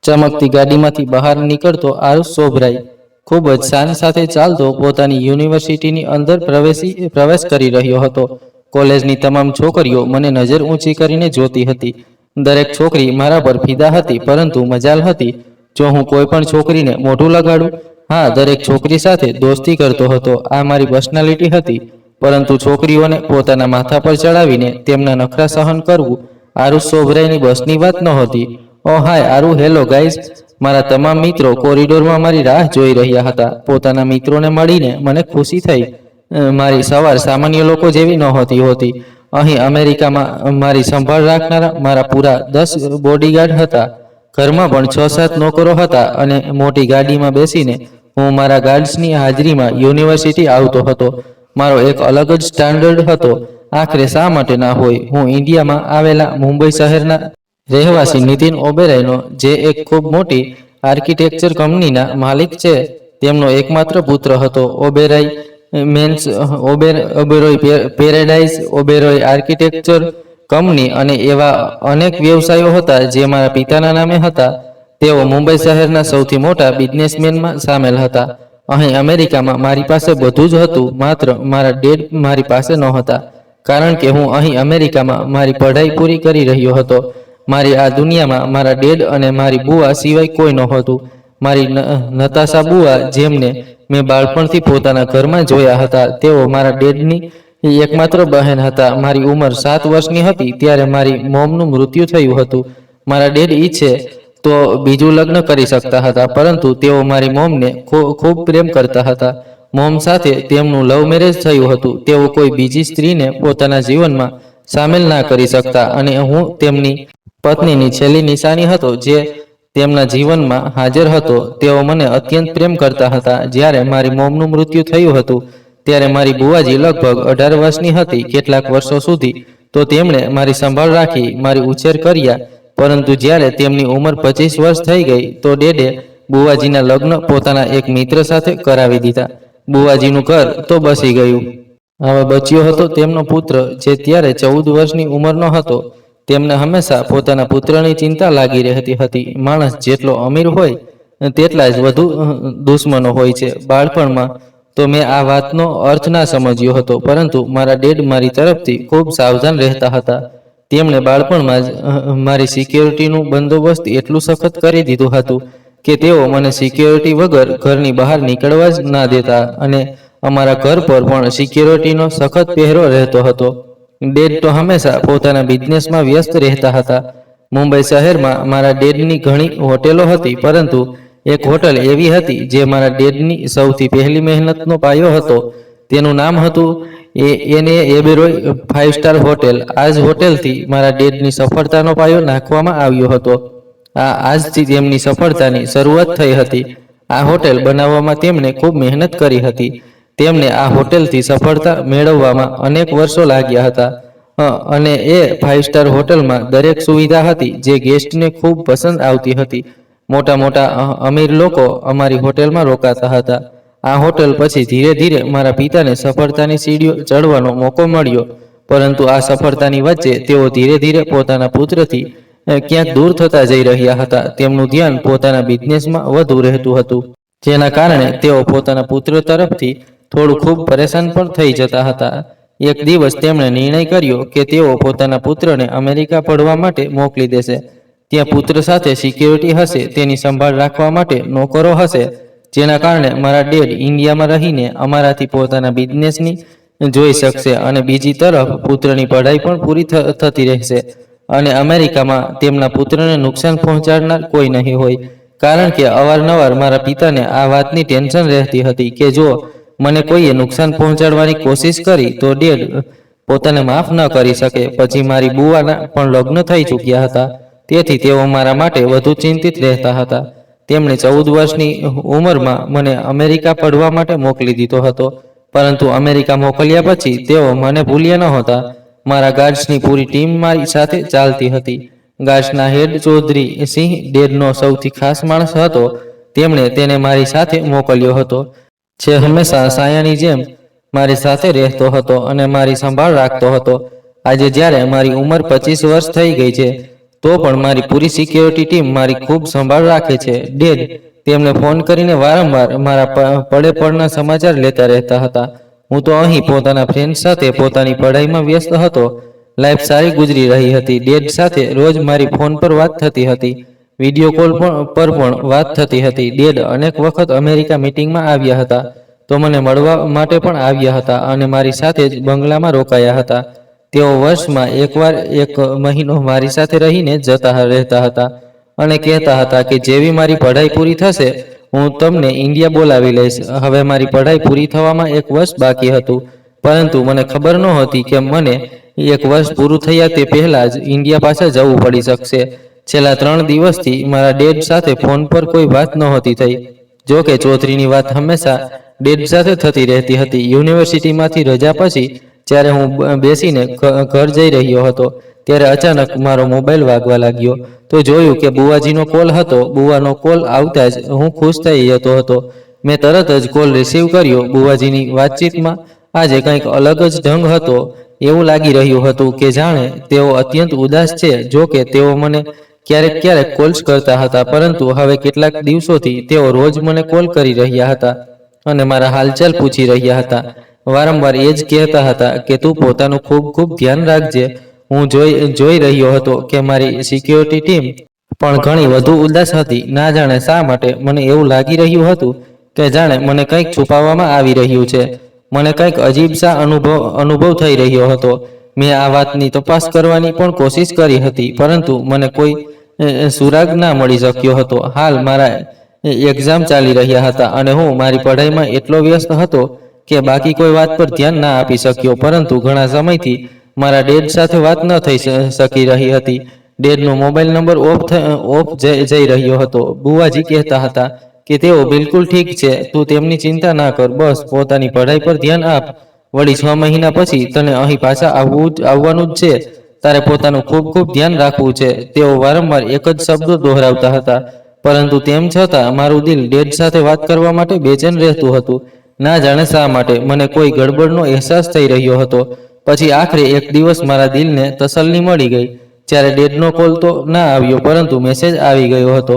ચમકતી ગાડીમાંથી બહાર નીકળતો આરુષ સોભરાઈ ખૂબ જ શાન સાથે ચાલતો પોતાની યુનિવર્સિટીની અંદર પ્રવેશ કરી રહ્યો હતો। કોલેજની તમામ છોકરીઓ મને નજર ઊંચી કરીને જોતી હતી। દરેક છોકરી મારા પર ફિદા હતી, પરંતુ મજાલ હતી જો હું કોઈ પણ છોકરીને મોઢું લગાડું। હા, દરેક છોકરી સાથે દોસ્તી કરતો હતો, આ મારી પર્સનાલિટી હતી। પરંતુ છોકરીઓને પોતાના માથા પર ચડાવીને તેમના નખરા સહન કરવું આરુષ સોભરાઈની બસની વાત નહોતી। ઓ હાય આરુ, હેલો ગાઈઝ। મારા તમામ મિત્રો કોરિડોરમાં મારી રાહ જોઈ રહ્યા હતા। પોતાના મિત્રોને મળીને મને ખુશી થઈ। મારી સવાર સામાન્ય લોકો જેવી નહોતી હોતી। અહીં અમેરિકામાં મારી સંભાળ રાખનારા મારા પૂરા 10 બોડીગાર્ડ હતા। ઘરમાં પણ 6-7 નોકરો હતા અને મોટી ગાડીમાં બેસીને હું મારા ગાર્ડ્સની હાજરીમાં યુનિવર્સિટી આવતો હતો। મારો એક અલગ જ સ્ટાન્ડર્ડ હતો। આખરે શા માટે ના હોય? હું ઇન્ડિયામાં આવેલા મુંબઈ શહેરના રહેવાસી નીતિન ઓબેરોયનો, જે એક ખૂબ મોટી આર્કિટેક્ચર કંપનીના માલિક છે, તેમનો એકમાત્ર પુત્ર હતો। Oberoi men's, Oberoi paradise, Oberoi architecture company અને એવા અનેક વ્યવસાયો હતા જે મારા પિતાના નામે હતા। તેઓ મુંબઈ શહેરના સૌથી મોટા બિઝનેસમેનમાં સામેલ હતા। અહીં અમેરિકામાં મારી પાસે બધું જ હતું, માત્ર મારા ડેડ મારી પાસે નહોતા, કારણ કે હું અહીં અમેરિકામાં મારી પઢાઈ પૂરી કરી રહ્યો હતો। મારી આ દુનિયામાં મારા ડેડ અને મારી બુઆ સિવાય કોઈ નહોતું। મારી નતાશા બુઆ, જેમને મેં બાળપણથી પોતાના ઘરમાં જોયા હતા, તેઓ મારા ડેડની એકમાત્ર બહેન હતા। મારી ઉંમર 7 વર્ષની હતી ત્યારે મારી મોમનું મૃત્યુ થયું હતું। મારા ડેડ ઈચ્છે તો બીજું લગ્ન કરી શકતા હતા, પરંતુ તેઓ મારી મોમને ખૂબ પ્રેમ કરતા હતા। મોમ સાથે તેમનું લવ મેરેજ થયું હતું। તેઓ કોઈ બીજી સ્ત્રીને પોતાના જીવનમાં સામેલ ના કરી શકતા અને હું તેમની પત્નીની છેલ્લી નિશાની હતો જે તેમના જીવનમાં હાજર હતો। તેઓ મને અત્યંત પ્રેમ કરતા હતા। જ્યારે મારી મોમનું મૃત્યુ થયું હતું ત્યારે મારી બુઆજી લગભગ 18 વર્ષની હતી। કેટલાક વર્ષો સુધી તો તેમણે મારી સંભાળ રાખી, મારી ઉછેર કર્યા, પરંતુ જ્યારે તેમની ઉંમર 25 વર્ષ થઈ ગઈ તો ડેડે બુઆજીના લગ્ન પોતાના એક મિત્ર સાથે કરાવી દીધા। બુઆજીનું ઘર તો બસી ગયું। હવે બચ્યો હતો તેમનો પુત્ર, જે ત્યારે 14 વર્ષની ઉંમરનો હતો। તેમને હંમેશા પોતાના પુત્રની ચિંતા લાગી રહેતી હતી। માણસ જેટલો અમીર હોય તેટલા જ વધુ દુશ્મનો હોય છે। બાળપણમાં તો મેં આ વાતનો અર્થ ના સમજ્યો હતો, પરંતુ મારા ડેડ મારી તરફથી ખૂબ સાવધાન રહેતા હતા। તેમણે બાળપણમાં જ મારી સિક્યોરિટીનું બંદોબસ્ત એટલું સખત કરી દીધું હતું કે તેઓ મને સિક્યોરિટી વગર ઘરની બહાર નીકળવા જ ના દેતા અને અમારા ઘર પર પણ સિક્યોરિટીનો સખત પહેરો રહેતો હતો। ડેડ તો હંમેશા પોતાના બિઝનેસમાં વ્યસ્ત રહેતા હતા। મુંબઈ શહેરમાં મારા ડેડની ઘણી હોટેલો હતી, પરંતુ એક હોટલ એવી હતી જે મારા ડેડની સૌથી પહેલી મહેનતનો પાયો હતો। તેનું નામ હતું એને ઓબેરોય 5 સ્ટાર હોટેલ। આ જ હોટેલથી મારા ડેડની સફળતાનો પાયો નાખવામાં આવ્યો હતો। આજથી તેમની સફળતાની શરૂઆત થઈ હતી। આ હોટેલ બનાવવામાં તેમણે ખૂબ મહેનત કરી હતી। તેમને આ હોટેલથી સફળતા મેળવવામાં અનેક વર્ષો લાગ્યા હતા અને એ 5 સ્ટાર હોટલમાં દરેક સુવિધા હતી જે ગેસ્ટને ખૂબ પસંદ આવતી હતી। મોટા મોટા અમીર લોકો અમારી હોટેલમાં રોકાતા હતા। આ હોટેલ પછી ધીરે ધીરે મારા પિતાને સફળતાની સીડીઓ ચડવાનો મોકો મળ્યો, પરંતુ આ સફળતાની વચ્ચે તેઓ ધીરે ધીરે પોતાના પુત્રથી ક્યાંક દૂર થતા જઈ રહ્યા હતા। તેમનું ધ્યાન પોતાના બિઝનેસમાં વધુ રહેતું હતું, જેના કારણે તેઓ પોતાના પુત્ર તરફથી થોડું ખૂબ પરેશાન પણ થઈ જતા હતા। એક દિવસ તેમણે નિર્ણય કર્યો કે તેઓ પોતાના પુત્રને અમેરિકા ભણવા માટે મોકલી દેશે। ત્યાં પુત્ર સાથે સિક્યોરિટી હશે, તેની સંભાળ રાખવા માટે નોકરો હશે, જેના કારણે મારા ડેડ ઇન્ડિયામાં રહીને અમારાથી પોતાના બિઝનેસની જોઈ શકશે અને બીજી તરફ પુત્રની પઢાઈ પણ પૂરી થતી રહેશે અને અમેરિકામાં તેમના પુત્રને નુકસાન પહોંચાડનાર કોઈ નહીં હોય, કારણ કે અવારનવાર મારા પિતાને આ વાતની ટેન્શન રહેતી હતી કે જો મને કોઈએ નુકસાન પહોંચાડવાની કોશિશ કરી તો ડેડ પોતાને માફ ન કરી શકે। પછી મારી બુઆના પણ લગ્ન થઈ ચૂક્યા હતા, તેથી તેઓ મારા માટે વધુ ચિંતિત રહેતા હતા। તેમણે 14 વર્ષની ઉંમરમાં મને અમેરિકા ભણવા માટે મોકલી દીધો હતો, પરંતુ અમેરિકા મોકલ્યા પછી તેઓ મને ભૂલ્યા નહોતા। મારા ગાર્ડ્સની પૂરી ટીમ મારી સાથે ચાલતી હતી। ગાર્ડ્સના હેડ ચૌધરી સિંહ ડેડનો સૌથી ખાસ માણસ હતો। તેમણે તેને મારી સાથે મોકલ્યો હતો, જે હંમેશા સાયાની જેમ મારી સાથે રહેતો હતો અને મારી સંભાળ રાખતો હતો। આજે જ્યારે મારી ઉંમર 25 વર્ષ થઈ ગઈ છે, તો પણ મારી પૂરી સિક્યોરિટી ટીમ મારી ખૂબ સંભાળ રાખે છે. ડેડ તેમને ફોન કરીને વારંવાર મારા પડે પડના સમાચાર લેતા રહેતા હતા. હું તો અહીં પોતાના ફ્રેન્ડ સાથે પોતાની પઢાઈમાં વ્યસ્ત હતો. લાઈફ સારી ગુજરી રહી હતી. ડેડ સાથે રોજ મારી ફોન પર વાત થતી હતી. વિડીયો કોલ પર પણ વાત થતી હતી. ડેડ અનેક વખત અમેરિકા મીટિંગમાં આવ્યા હતા, તો મને મળવા માટે પણ આવ્યા હતા અને મારી સાથે જ બંગલામાં રોકાયા હતા. તેઓ વર્ષમાં એકવાર 1 મહિનો મારી સાથે રહીને જતા રહેતા હતા અને કહેતા હતા કે જેવી મારી પઢાઈ પૂરી થશે હું તમને ઇન્ડિયા બોલાવી લઈશ. હવે મારી પઢાઈ પૂરી થવામાં 1 વર્ષ બાકી હતું, પરંતુ મને ખબર નહોતી કે મને 1 વર્ષ પૂરું થયા તે પહેલા જ ઇન્ડિયા પાછા જવું પડી શકશે. છેલ્લા 3 દિવસથી મારા ડેડ સાથે ફોન પર કોઈ વાત નહોતી થઈ. જો કે ચૌધરીની વાત હંમેશા ડેડ સાથે થતી રહેતી હતી. યુનિવર્સિટીમાંથી રજા પછી જ્યારે હું બેસીને ઘર જઈ રહ્યો હતો ત્યારે અચાનક મારો મોબાઈલ વાગવા લાગ્યો. તો જોયું કે બુવાજીનો કોલ હતો. બુવાનો કોલ આવતા જ હું ખુશ થઈ જતો હતો. મેં તરત જ કોલ રિસીવ કર્યો. બુવાજીની વાતચીતમાં આજે કંઈક અલગ જ ઢંગ હતો. એવું લાગી રહ્યું હતું કે જાણે તેઓ અત્યંત ઉદાસ છે. જો કે તેઓ મને ક્યારેક કોલ્સ કરતા હતા, પરંતુ હવે કેટલાક દિવસોથી તેઓ રોજ મને કોલ કરી રહ્યા હતા અને મારા હાલચાલ પૂછી રહ્યા હતા. વારંવાર એ જ કહેતા હતા કે તું પોતાનું ખૂબ ધ્યાન રાખજે. હું જોઈ રહ્યો હતો કે મારી સિક્યોરિટી ટીમ પણ ઘણી વધુ ઉદાસ હતી. ના જાણે શા માટે મને એવું લાગી રહ્યું હતું કે જાણે મને કંઈક છુપાવવામાં આવી રહ્યું છે. મને કંઈક અજીબ સા અનુભવ થઈ રહ્યો હતો. મેં આ વાતની તપાસ કરવાની પણ કોશિશ કરી હતી, પરંતુ મને કોઈ સુરાગ ના મળી શક્યો હતો. હાલ મારા એક્ઝામ ચાલી રહ્યા હતા અને હું મારી પઢાઈમાં એટલો વ્યસ્ત હતો કે બાકી કોઈ વાત પર ધ્યાન ના આપી શક્યો. પરંતુ ઘણા સમયથી મારા ડેડ સાથે વાત ન થઈ શકી રહી હતી. ડેડનો મોબાઈલ નંબર ઓફ જઈ રહ્યો હતો. બુવાજી કહેતા હતા કે તેઓ બિલકુલ ઠીક છે, તું તેમની ચિંતા ના કર, બસ પોતાની પઢાઈ પર ધ્યાન આપ. વળી 6 મહિના પછી તને અહીં પાછા આવવાનું જ છે. તારે પોતાનું ખૂબ ધ્યાન રાખવું છે. તેઓ વારંવાર એક જ શબ્દો દોહરાવતા હતા, પરંતુ તેમ છતાં મારું દિલ ડેડ સાથે વાત કરવા માટે બેચેન રહેતું હતું. ના જાણે શા માટે મને કોઈ ગડબડનો અહેસાસ થઈ રહ્યો હતો. પછી આખરે એક દિવસ મારા દિલને તસલ્લી મળી ગઈ. જ્યારે ડેડનો કોલ તો ના આવ્યો, પરંતુ મેસેજ આવી ગયો હતો.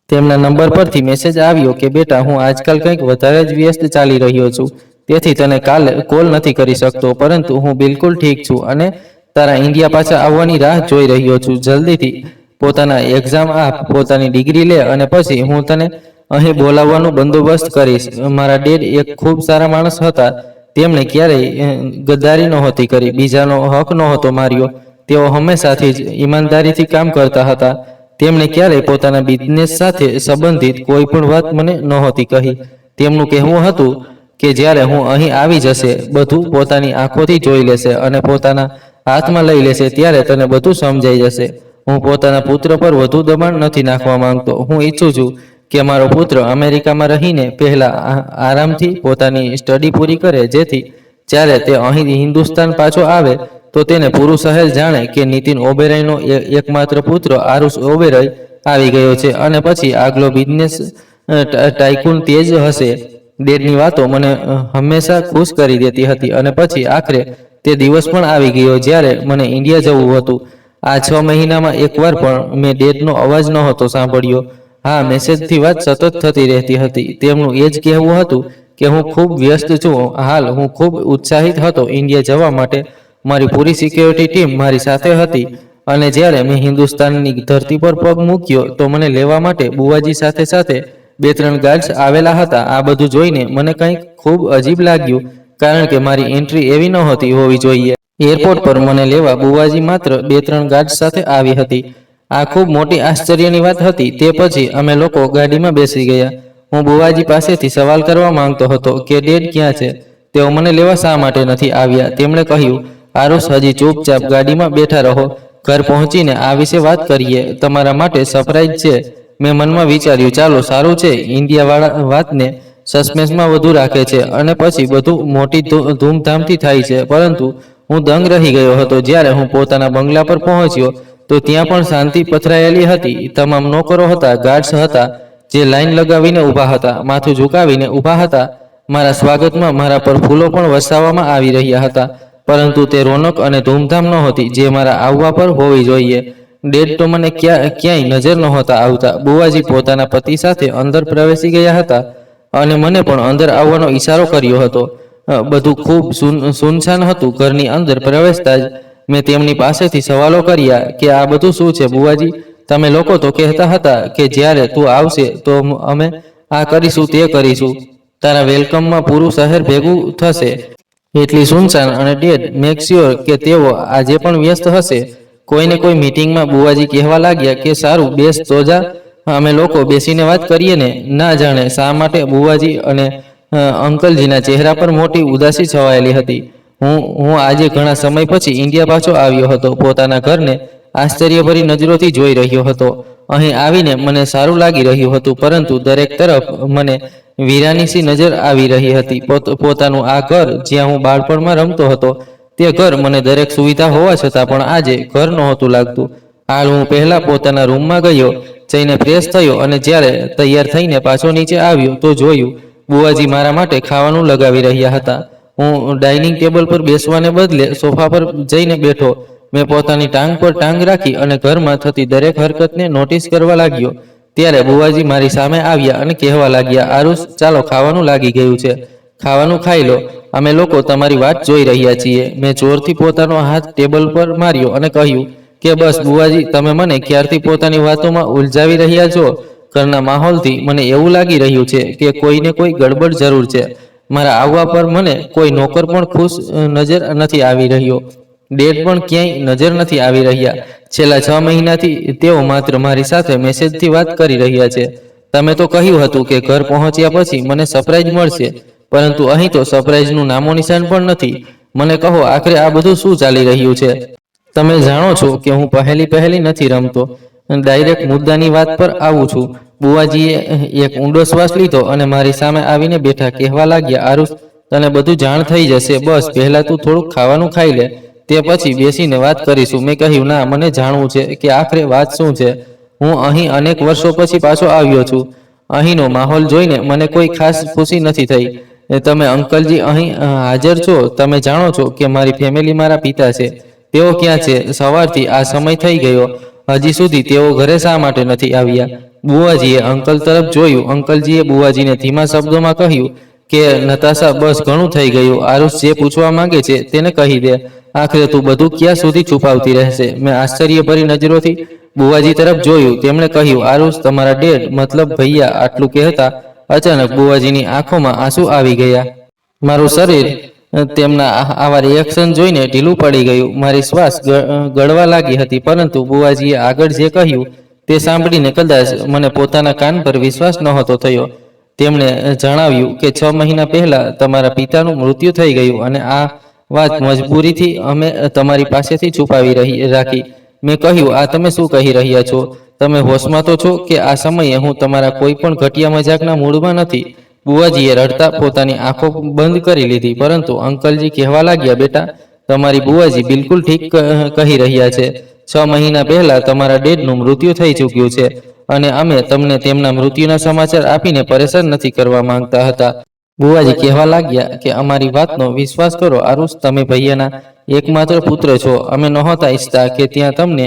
તેમના નંબર પરથી મેસેજ આવ્યો કે બેટા, હું આજકાલ કંઈક વધારે જ વ્યસ્ત ચાલી રહ્યો છું, તેથી તને કાલે કોલ નથી કરી શકતો, પરંતુ હું બિલકુલ ઠીક છું અને તારા ઇન્ડિયા પાછા આવવાની રાહ જોઈ રહ્યો છું. જલ્દીથી પોતાના એક્ઝામ આપ, પોતાની ડિગ્રી લે અને પછી હું તને અહીં બોલાવવાનો બંદોબસ્ત કરીશ. મારા ડેડ એક ખૂબ સારા માણસ હતા. તેમણે ક્યારેય ગદ્દારી નહોતી કરી, બીજાનો હક નહોતો માર્યો. તેઓ હંમેશાથી જ ઈમાનદારીથી કામ કરતા હતા. તેમણે ક્યારેય પોતાના બિઝનેસ સાથે સંબંધિત કોઈ પણ વાત મને નહોતી કહી. તેમનું કહેવું હતું કે જ્યારે હું અહીં આવી જશે, બધું પોતાની આંખોથી જોઈ લેશે અને પોતાના હાથમાં લઈ લેશે, ત્યારે તને બધું સમજાઈ જશે. હું પોતાના પુત્ર પર વધુ દબાણ નથી નાખવા માંગતો. હું ઈચ્છું છું કે મારો પુત્ર અમેરિકામાં રહીને પહેલા આરામથી પોતાની સ્ટડી પૂરી કરે, જેથી જ્યારે તે અહીં હિન્દુસ્તાન પાછો આવે તો તેને પૂરું શહેર જાણે કે નીતિન ઓબેરોયનો એકમાત્ર પુત્ર આરુષ ઓબેરોય આવી ગયો છે અને પછી આગલો બિઝનેસ ટાઇકૂન તે જ હશે. ડેડની વાતો મને હંમેશા ખુશ કરી દેતી હતી અને પછી આખરે તે દિવસ પણ આવી ગયો જ્યારે મને ઇન્ડિયા જવું હતું. આ 6 મહિનામાં એકવાર પણ મેં ડેડનો અવાજ નહોતો સાંભળ્યો. હા, મેસેજથી વાત સતત થતી રહેતી હતી. તેમનું એ જ કહેવું હતું કે હું ખૂબ વ્યસ્ત છું. હાલ હું ખૂબ ઉત્સાહિત હતો ઇન્ડિયા જવા માટે. મારી પૂરી સિક્યોરિટી ટીમ મારી સાથે હતી અને જ્યારે મેં હિન્દુસ્તાનની ધરતી પર પગ મૂક્યો તો મને લેવા માટે બુવાજી સાથે 2-3 ગાર્ડ્સ આવેલા હતા. આ બધું જોઈને મને કંઈક ખૂબ અજીબ લાગ્યું, કારણ કે મારી એન્ટ્રી એવી નહોતી હોવી જોઈએ. એરપોર્ટ પર મને લેવા બુવાજી માત્ર 2-3 ગાર્ડ્સ સાથે આવી હતી. આ ખૂબ મોટી આશ્ચર્યની વાત હતી. તે પછી અમે લોકો ગાડીમાં બેસી ગયા. હું બુવાજી પાસેથી સવાલ કરવા માંગતો હતો કે ડેડ ક્યાં છે? તેઓ મને લેવા શા માટે નથી આવ્યા? તેમણે કહ્યું, આરુષ, હજી ચૂપચાપ ગાડીમાં બેઠા રહો. ઘર પહોંચીને આ વિશે વાત કરીએ. તમારા માટે સરપ્રાઈઝ છે. મેં મનમાં વિચાર્યું, ચાલો સારું છે, ઇન્ડિયાવાળા વાતને સસ્પેન્સમાં વધુ રાખે છે અને પછી બધું મોટી ધૂમધામથી થાય છે. પરંતુ હું દંગ રહી ગયો હતો. જ્યારે હું પોતાના બંગલા પર પહોંચ્યો તો ત્યાં પણ શાંતિ પથરાયેલી હતી. તમામ નોકરો હતા, ગાર્ડ્સ હતા, જે લાઈન લગાવીને ઊભા હતા, માથું ઝુકાવીને ઊભા હતા. મારા સ્વાગતમાં મારા પર ફૂલો પણ વરસાવવામાં આવી રહ્યા હતા, પરંતુ તે રોનક અને ધૂમધામ નહોતી જે મારા આવવા પર હોવી જોઈએ. ડેડ તો મને ક્યાંય નજર નહોતા આવતા. બુવાજી પોતાના પતિ સાથે અંદર પ્રવેશી ગયા હતા અને મને પણ અંદર આવવાનો ઈશારો કર્યો હતો. બધું ખૂબ સુનસાન હતું. ઘરની અંદર પ્રવેશતા જ મેં તેમની પાસેથી સવાલો કર્યા કે આ બધું શું છે બુવાજી? તમે લોકો તો કહેતા હતા કે જ્યારે તું આવશે તો અમે આ કરીશું તે કરીશું. તારા વેલકમમાં પૂરું શહેર ભેગું થશે. એટલી સુનસાન અને ડેડ મેક શ્યોર કે તેઓ આજે પણ વ્યસ્ત હશે. કોઈને કોઈ મીટિંગમાં બુવાજી કહેવા લાગ્યા કે સારું બેસ તો જા, અમે લોકો બેસીને વાત કરીએ ને. ના જાણે શા માટે બુવાજી અને અંકલજીના ચહેરા પર મોટી ઉદાસી છવાયેલી હતી. હું આજે ઘણા સમય પછી ઇન્ડિયા પાછો આવ્યો હતો. પોતાના ઘરને આશ્ચર્યભરી નજરોથી જોઈ રહ્યો હતો. અહીં આવીને મને સારું લાગી રહ્યું હતું, પરંતુ દરેક તરફ મને વીરાનીસી નજર આવી રહી હતી. પોતાનું આ ઘર જ્યાં હું બાળપણમાં રમતો હતો, તે ઘર મને દરેક સુવિધા હોવા છતાં પણ આજે ઘર નહોતું લાગતું. હાલ હું પહેલા પોતાના રૂમમાં ગયો, જઈને ફ્રેશ થયો અને જ્યારે તૈયાર થઈને પાછો નીચે આવ્યો તો જોયું બુવાજી મારા માટે ખાવાનું લગાવી રહ્યા હતા. હું ડાઇનિંગ ટેબલ પર બેસવાને બદલે સોફા પર જઈને બેઠો. મેં પોતાની ટાંગ પર ટાંગ રાખી અને ઘરમાં થતી દરેક હરકતને નોટિસ કરવા લાગ્યો. ત્યારે બુવાજી મારી સામે આવ્યા અને કહેવા લાગ્યા, આરુષ, ચાલો ખાવાનું લાગી ગયું છે, ખાવાનું ખાઈ લો. અમે લોકો તમારી વાત જોઈ રહ્યા છીએ. મેં જોરથી પોતાનો હાથ ટેબલ પર માર્યો અને કહ્યું કે બસ બુવાજી, તમે મને ક્યારથી પોતાની વાતોમાં ઉલઝાવી રહ્યા છો. ઘરના માહોલથી મને એવું લાગી રહ્યું છે કે કોઈને કોઈ ગડબડ જરૂર છે. મારા આવવા પર મને કોઈ નોકર પણ ખુશ નજર નથી આવી રહ્યો. ડેડ પણ ક્યાંય નજર નથી આવી રહ્યા. છેલ્લા 6 મહિનાથી તેઓ માત્ર મારી સાથે મેસેજથી વાત કરી રહ્યા છે. તમે તો કહ્યું હતું કે ઘર પહોંચ્યા પછી મને સરપ્રાઈઝ મળશે, પરંતુ અહીં તો સરપ્રાઈઝનું નામો નિશાન પણ નથી. મને કહો, આખરે આ બધું શું ચાલી રહ્યું છે? તમે જાણો છો કે હું પહેલી નથી રમતો. ડાયરેક્ટ મુદ્દાની વાત પર આવું છું. બુવાજીએ એક ઊંડો શ્વાસ લીધો અને મારી સામે આવીને બેઠા. કહેવા લાગ્યા, આરુષ, તને બધું જાણ થઈ જશે. બસ પહેલા તું થોડુંક ખાવાનું ખાઈ લે, તે પછી બેસીને વાત કરીશું. મેં કહ્યું, ના, મને જાણવું છે કે આખરે વાત શું છે. હું અહીં અનેક વર્ષો પછી પાછો આવ્યો છું. અહીંનો માહોલ જોઈને મને કોઈ ખાસ ખુશી નથી થઈ. તમે અંકલજી અહીં હાજર છો. તમે જાણો છો કે મારી ફેમિલી મારા પિતા છે. તેઓ ક્યાં છે? સવારથી આ સમય થઈ ગયો, હજી સુધી તેઓ ઘરે શા માટે નથી આવ્યા? બુવાજીએ અંકલ તરફ જોયું. અંકલજીએ બુવાજીને ધીમા શબ્દોમાં કહ્યું કે નતાશા, બસ ઘણું થઈ ગયું. આરુષ જે પૂછવા માંગે છે તેને કહી દે. આખરે તું બધું ક્યાં સુધી છુપાવતી રહેશે? મેં આશ્ચર્યભરી નજરોથી બુવાજી તરફ જોયું. તેમણે કહ્યું, આરુષ, તમારા ડેડ, મતલબ ભૈયા. આટલું કહેતા અચાનક બુવાજીની આંખોમાં આંસુ આવી ગયા. મારું શરીર તેમના આવા રિએક્શન જોઈને ઢીલું પડી ગયું. મારી શ્વાસ ગળવા લાગી હતી, પરંતુ બુવાજીએ આગળ જે કહ્યું તે સાંભળીને કદાચ મને પોતાના કાન પર વિશ્વાસ નહોતો થયો. તેમણે જણાવ્યું કે 6 મહિના પહેલા તમારા પિતાનું મૃત્યુ થઈ ગયું અને આ વાત મજબૂરીથી અમે તમારી પાસેથી છુપાવી રાખી. મેં કહ્યું, આ તમે શું કહી રહ્યા છો? તમે હોશમાં તો છો કે આ સમયે હું તમારા કોઈ પણ ઘટિયા મજાકના મૂડમાં નથી? બુવાજીએ રડતા પોતાની આંખો બંધ કરી લીધી, પરંતુ અંકલજી કહેવા લાગ્યા, બેટા, તમારી બુવાજી બિલકુલ ઠીક કહી રહ્યા છે. 6 મહિના પહેલા તમારા ડેડનું મૃત્યુ થઈ ચૂક્યું છે અને અમે તમને તેમના મૃત્યુના સમાચાર આપીને પરેશાન નથી કરવા માંગતા હતા. બુવાજી કહેવા લાગ્યા કે અમારી વાતનો વિશ્વાસ કરો આરુષ, તમે ભૈયાના એકમાત્ર પુત્ર છો. અમે નહોતા ઈચ્છતા કે ત્યાં તમને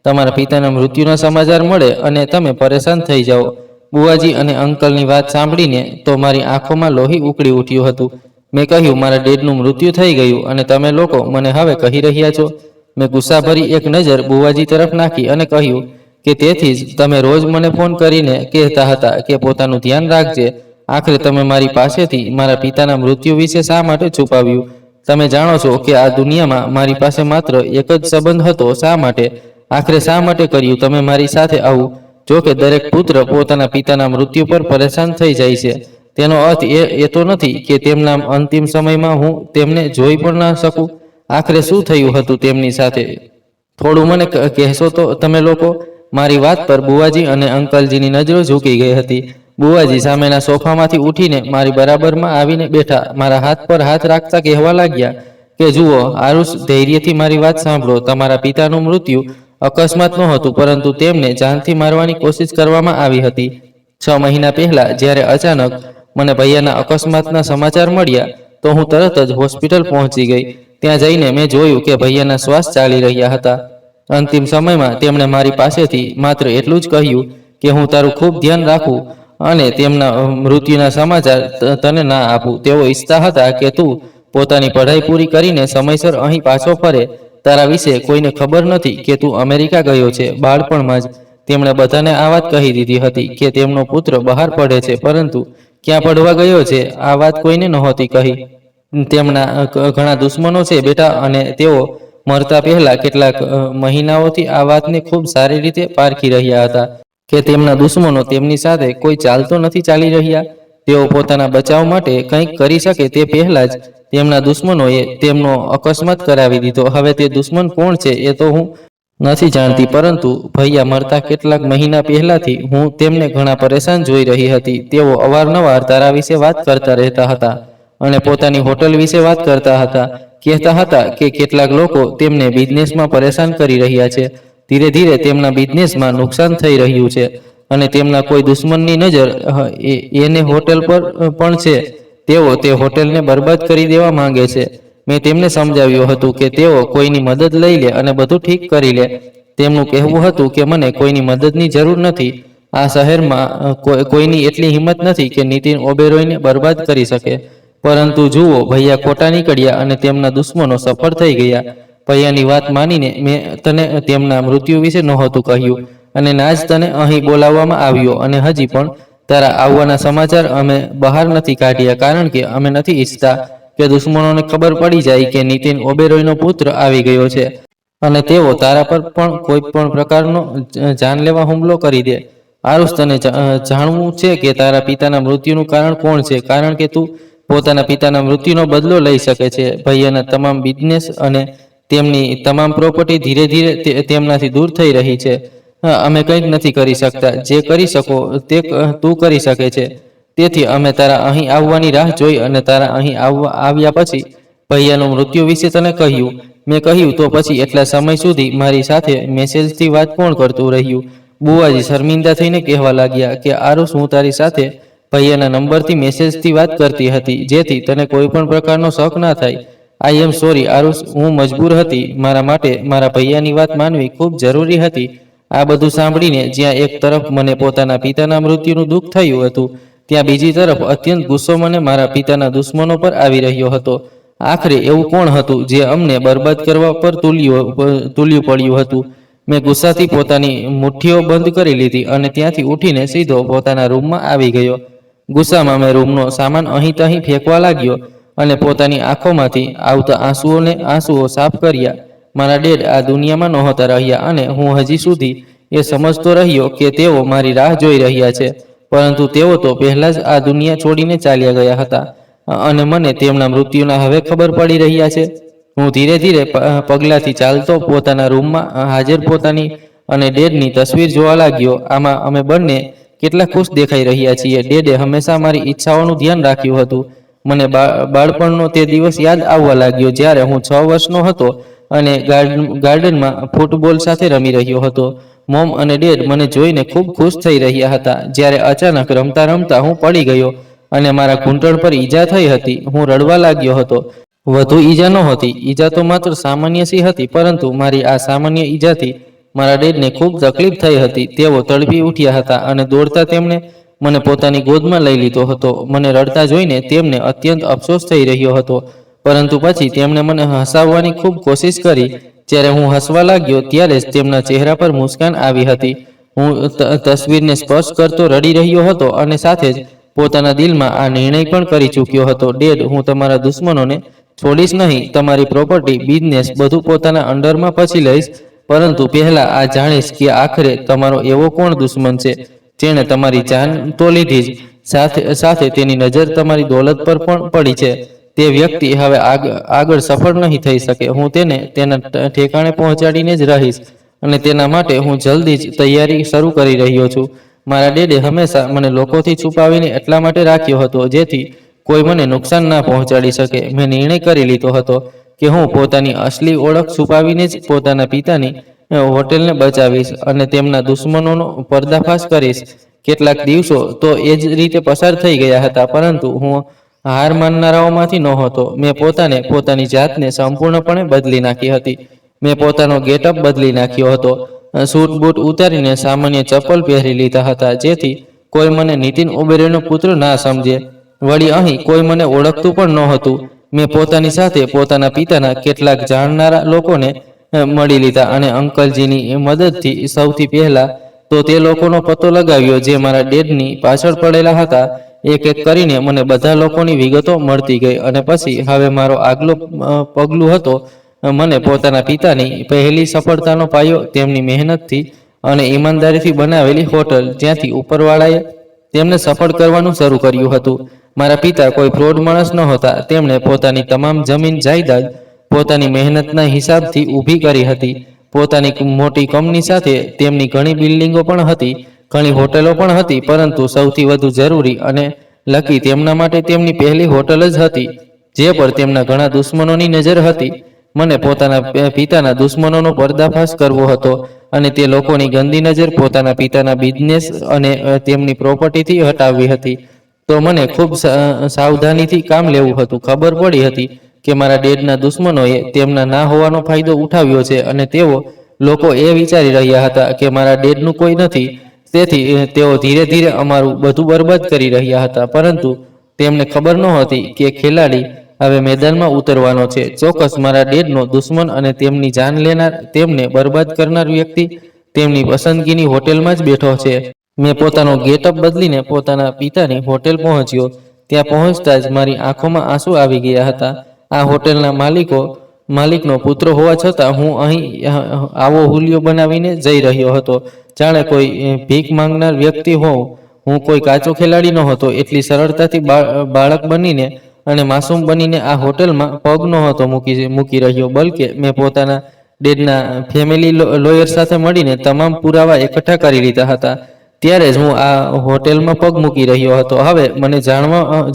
તમારા પિતાના મૃત્યુના સમાચાર મળે અને તમે પરેશાન થઈ જાઓ. બુવાજી અને અંકલની વાત સાંભળીને તો મારી આંખોમાં લોહી ઉકળી ઉઠ્યું હતું. મેં કહ્યું, મારા ડેડનું મૃત્યુ થઈ ગયું અને તમે લોકો મને હવે કહી રહ્યા છો? મેં ગુસ્સાભરી એક નજર બુવાજી તરફ નાખી અને કહ્યું કે તેથી જ તમે રોજ મને ફોન કરીને કહેતા હતા કે પોતાનું ધ્યાન રાખજે. આખરે તમે મારી પાસેથી મારા પિતાના મૃત્યુ વિશે શા માટે છુપાવ્યું? તમે જાણો છો કે આ દુનિયામાં મારી પાસે માત્ર એક જ સંબંધ હતો. શા માટે? આખરે શા માટે કર્યું તમે મારી સાથે આવું? જો કે દરેક પુત્ર પોતાના પિતાના મૃત્યુ પર પરેશાન થઈ જાય છે. તેનો અર્થ એ તો નથી કે તેમના અંતિમ સમયમાં હું તેમને જોઈ પણ ન શકું. આખરે શું થયું હતું તેમની સાથે? થોડું મને કહેશો તો તમે લોકો? મારી વાત પર બુવાજી અને અંકલજીની નજરો ઝૂકી ગઈ હતી. બુવાજી સામેના સોફામાંથી ઉઠીને મારી બરાબરમાં આવીને બેઠા. મારા હાથ પર હાથ રાખતા કહેવા લાગ્યા કે જુઓ આરુષ, ધૈર્યથી મારી વાત સાંભળો. તમારા પિતાનું મૃત્યુ અકસ્માત નહોતું, પરંતુ તેમને જાનથી મારવાની કોશિશ કરવામાં આવી હતી. 6 મહિના પહેલા જ્યારે અચાનક મને ભૈયાના અકસ્માતના સમાચાર મળ્યા તો હું તરત જ હોસ્પિટલ પહોંચી ગઈ. ત્યાં જઈને મેં જોયું કે ભૈયાના શ્વાસ ચાલી રહ્યા હતા. અંતિમ સમયમાં તેમણે મારી પાસેથી માત્ર એટલું જ કહ્યું કે હું તારું ખૂબ ધ્યાન રાખું અને તેમના મૃત્યુના સમાચાર તને ના આપું. તેઓ ઈચ્છતા હતા કે તું પોતાની પઢાઈ પૂરી કરીને સમયસર અહીં પાછો ફરે. તારા વિશે કોઈને ખબર નથી કે તું અમેરિકા ગયો છે. બાળપણમાં જ તેમણે બધાને આ વાત કહી દીધી હતી કે તેમનો પુત્ર બહાર પડે છે, પરંતુ ક્યાં પડવા ગયો છે આ વાત કોઈને નહોતી કહી. તેમના ઘણા દુશ્મનો છે બેટા, અને તેઓ મરતા પહેલા કેટલાક મહિનાઓથી આ વાતને ખૂબ સારી રીતે પારખી રહ્યા હતા કે તેમના દુશ્મનો તેમની સાથે કોઈ ચાલતો નથી ચાલી રહ્યા. તેઓ પોતાના બચાવ માટે કંઈક કરી શકે તે પહેલા જ તેમના દુશ્મનોએ તેમનો અકસ્માત કરાવી દીધો. હવે તે દુશ્મન કોણ છે એ તો હું નથી જાણતી, પરંતુ ભૈયા મરતા કેટલાક મહિના પહેલાથી હું તેમને ઘણા પરેશાન જોઈ રહી હતી. તેઓ અવારનવાર તારા વિશે વાત કરતા રહેતા હતા અને પોતાની હોટલ વિશે વાત કરતા હતા. કહેતા હતા કે કેટલાક લોકો તેમને બિઝનેસમાં પરેશાન કરી રહ્યા છે. ધીરે ધીરે તેમના બિઝનેસમાં નુકસાન થઈ રહ્યું છે અને તેમના કોઈ દુશ્મનની નજર એને હોટેલ પર પણ છે. તેઓ તે હોટેલને બરબાદ કરી દેવા માંગે છે. મેં તેમને સમજાવ્યું હતું કે તેઓ કોઈની મદદ લઈ લે અને બધું ઠીક કરી લે. તેમનું કહેવું હતું કે મને કોઈની મદદની જરૂર નથી. આ શહેરમાં કોઈની એટલી હિંમત નથી કે નીતિન ઓબેરોયને બરબાદ કરી શકે. પરંતુ જુઓ, ભૈયા ખોટા નીકળ્યા અને તેમના દુશ્મનો સફળ થઈ ગયા. ભૈયાની વાત માનીને મેં તને તેમના મૃત્યુ વિશે નહોતું કહ્યું અને ના જ તને અહીં બોલાવવામાં આવ્યો. અને હજી પણ તારા આવવાના સમાચાર અમે બહાર નથી કાઢ્યા, કારણ કે અમે નથી ઈચ્છતા કે દુશ્મનોને ખબર પડી જાય કે નીતિન ઓબેરોયનો પુત્ર આવી ગયો છે અને તેઓ તારા પર પણ કોઈ પણ પ્રકારનો જાનલેવા હુમલો કરી દે. આરુષ, તને જાણવું છે કે તારા પિતાના મૃત્યુનું કારણ કોણ છે, કારણ કે તું પોતાના પિતાના મૃત્યુનો બદલો લઈ શકે છે. ભૈયાના તમામ બિઝનેસ અને તેમની તમામ પ્રોપર્ટી ધીરે ધીરે તેમનાથી દૂર થઈ રહી છે. અમે કંઈક નથી કરી શકતા. જે કરી શકો તે તું કરી શકે છે. તેથી અમે તારા અહીં આવવાની રાહ જોઈ અને તારા અહીં આવ્યા પછી ભૈયાનું મૃત્યુ વિશે તને કહ્યું. મેં કહ્યું, તો પછી એટલા સમય સુધી મારી સાથે મેસેજથી વાત કોણ કરતું રહ્યું? બુઆજી શર્મિંદા થઈને કહેવા લાગ્યા કે આરુષ, હું તારી સાથે ભૈયાના નંબરથી મેસેજથી વાત કરતી હતી, જેથી તને કોઈ પણ પ્રકારનો શક ના થાય. આઈ એમ સોરી આરુષ, હું મજબૂર હતી. મારા માટે મારા ભૈયાની વાત માનવી ખૂબ જરૂરી હતી. આ બધું સાંભળીને જ્યાં એક તરફ મને પોતાના પિતાના મૃત્યુનું દુઃખ થયું હતું, ત્યાં બીજી તરફ અત્યંત ગુસ્સો મને મારા પિતાના દુશ્મનો પર આવી રહ્યો હતો. આખરે એવું કોણ હતું જે અમને બરબાદ કરવા પર તુલ્યું પડ્યું હતું? મેં ગુસ્સાથી પોતાની મુઠ્ઠીઓ બંધ કરી લીધી અને ત્યાંથી ઉઠીને સીધો પોતાના રૂમમાં આવી ગયો. ગુસ્સામાં મેં રૂમનો સામાન અહીં તહીં ફેંકવા લાગ્યો અને પોતાની આંખોમાંથી આવતા આંસુઓ સાફ કર્યા. મારા ડેડ આ દુનિયામાં નહોતા રહ્યા અને હું હજી સુધી એ સમજતો રહ્યો કે તેઓ મારી રાહ જોઈ રહ્યા છે, પરંતુ તેઓ તો પહેલા જ આ દુનિયા છોડીને ચાલ્યા ગયા હતા અને મને તેમના મૃત્યુના હવે ખબર પડી રહ્યા છે. હું ધીરે ધીરે પગલાંથી ચાલતો પોતાના રૂમમાં હાજર પોતાની અને ડેડની તસવીર જોવા લાગ્યો. આમાં અમે બંને કેટલા ખુશ દેખાઈ રહ્યા છીએ. ડેડે હંમેશા મારી ઈચ્છાઓનું ધ્યાન રાખ્યું હતું. મને બાળપણનો તે દિવસ યાદ આવવા લાગ્યો જ્યારે હું 6 વર્ષનો હતો અને ગાર્ડનમાં ફૂટબોલ સાથે રમી રહ્યો હતો. મોમ અને ડેડ મને જોઈને ખૂબ ખુશ થઈ રહ્યા હતા. જ્યારે અચાનક રમતા રમતા હું પડી ગયો અને મારા ઘૂંટણ પર ઈજા થઈ હતી. હું રડવા લાગ્યો હતો. વધુ ઈજા નહોતી. ઈજા તો માત્ર સામાન્ય સી હતી, પરંતુ મારી આ સામાન્ય ઈજાથી મારા ડેડને ખૂબ તકલીફ થઈ હતી. તેઓ તડપી ઉઠ્યા હતા અને દોડતા તેમણે મને પોતાની ગોદમાં લઈ લીધો હતો. મને રડતા જોઈને તેમને અત્યંત અફસોસ થઈ રહ્યો હતો, પરંતુ પછી તેમણે મને હસાવવાની ખૂબ કોશિશ કરી. જ્યારે હું હસવા લાગ્યો ત્યારે જ તેમના ચહેરા પર મુસ્કાન આવી હતી. હું તસવીરને સ્પર્શ કરતો રડી રહ્યો હતો અને સાથે જ પોતાના દિલમાં આ નિર્ણય પણ કરી ચૂક્યો હતો, ડેડ, હું તમારા દુશ્મનોને છોડીશ નહીં. તમારી પ્રોપર્ટી, બિઝનેસ બધું પોતાના અંડરમાં પછી લઈશ, પરંતુ પહેલા આ જાણીશ કે આખરે તમારો એવો કોણ દુશ્મન છે જેણે તમારી જાન તો લીધી જ, સાથે તેની નજર તમારી દોલત પર પણ પડી છે. તે વ્યક્તિ હવે આગળ સફળ નહીં થઈ શકે. હું તેને તેના ઠેકાણે પહોંચાડીને જ રહીશ અને તેના માટે હું જલ્દી જ તૈયારી શરૂ કરી રહ્યો છું. મારા ડેડે હંમેશા મને લોકોથી છુપાવીને એટલા માટે રાખ્યો હતો જેથી કોઈ મને નુકસાન ના પહોંચાડી શકે. મેં નિર્ણય કરી લીધો હતો કે હું પોતાની અસલી ઓળખ છુપાવીને જ પોતાના પિતાની હોટેલને બચાવીશ અને તેમના દુશ્મનોનો પર્દાફાશ કરીશ. કેટલાક દિવસો તો એ જ રીતે પસાર થઈ ગયા હતા, પરંતુ હું હાર માનનારાઓમાંથી નહોતો. મેં પોતાની જાતને સંપૂર્ણપણે બદલી નાખી હતી. મેં પોતાનો ગેટઅપ બદલી નાખ્યો હતો. સૂટ બૂટ ઉતારીને સામાન્ય ચપ્પલ પહેરી લીધા હતા, જેથી કોઈ મને નીતિન ઓબેરોયનો પુત્ર ના સમજે. વળી અહીં કોઈ મને ઓળખતું પણ નહોતું. મેં પોતાની સાથે પોતાના પિતાના કેટલાક જાણનારા લોકોને મળી લીધા અને અંકલજીની મદદથી સૌથી પહેલા તો તે લોકોનો પત્તો લગાવ્યો જે મારા ડેડની પાછળ પડેલા હતા. એક એક કરીને મને બધા લોકોની વિગતો મળતી ગઈ અને પછી હવે મારો આગલો પગલું હતો મને પોતાના પિતાની પહેલી સફળતાનો પાયો તેમની મહેનતથી અને ઈમાનદારીથી બનાવેલી હોટલ, જ્યાંથી ઉપરવાળાએ તેમને સફળ કરવાનું શરૂ કર્યું હતું. મારા પિતા કોઈ ફ્રોડ માણસ નહોતા. તેમણે પોતાની તમામ જમીન જાયદાદ પોતાની મહેનતના હિસાબથી ઊભી કરી હતી. પોતાની મોટી કંપની સાથે તેમની ઘણી બિલ્ડિંગો પણ હતી, ઘણી હોટલો પણ હતી, પરંતુ સૌથી વધુ જરૂરી અને લકી તેમના માટે તેમની પહેલી હોટલ જ હતી, જે પર તેમના ઘણા દુશ્મનોની નજર હતી. મને પોતાના પિતાના દુશ્મનોનો પર્દાફાશ કરવો હતો અને તે લોકોની ગંદી નજર પોતાના પિતાના બિઝનેસ અને તેમની પ્રોપર્ટીથી હટાવવી હતી. તો મને ખૂબ સાવધાનીથી કામ લેવું હતું. ખબર પડી હતી કે મારા ડેડના દુશ્મનોએ તેમના ના હોવાનો ફાયદો ઉઠાવ્યો છે અને તેઓ લોકો એ વિચારી રહ્યા હતા કે મારા ડેડનું કોઈ નથી, તેથી તેઓ ધીરે ધીરે અમારું બધું બરબાદ કરી રહ્યા હતા. પરંતુ તેમને ખબર નહોતી કે ખેલાડી હવે મેદાનમાં ઉતરવાનો છે. ચોક્કસ મારા ડેડનો દુશ્મન અને તેમની જાન લેનાર, તેમને બરબાદ કરનાર વ્યક્તિ તેમની પસંદગીની હોટેલમાં જ બેઠો છે. મેં પોતાનો ગેટઅપ બદલીને પોતાના પિતાની હોટેલ પહોંચ્યો. ત્યાં પહોંચતા જ મારી આંખોમાં આંસુ આવી ગયા હતા. આ હોટેલના માલિકનો પુત્ર હોવા છતાં હું અહીં આવો હુલિયો બનાવીને જઈ રહ્યો હતો, જાણે કોઈ ભીખ માંગનાર વ્યક્તિ હોઉં. હું કોઈ કાચો ખેલાડી નહોતો. એટલી સરળતાથી બાળક બનીને અને માસૂમ બનીને આ હોટેલમાં પગ નહોતો મૂકી રહ્યો, બલકે મેં પોતાના ડેડના ફેમિલી લોયર સાથે મળીને તમામ પુરાવા એકઠા કરી લીધા હતા. ત્યારે જ હું આ હોટેલમાં પગ મૂકી રહ્યો હતો. હવે મને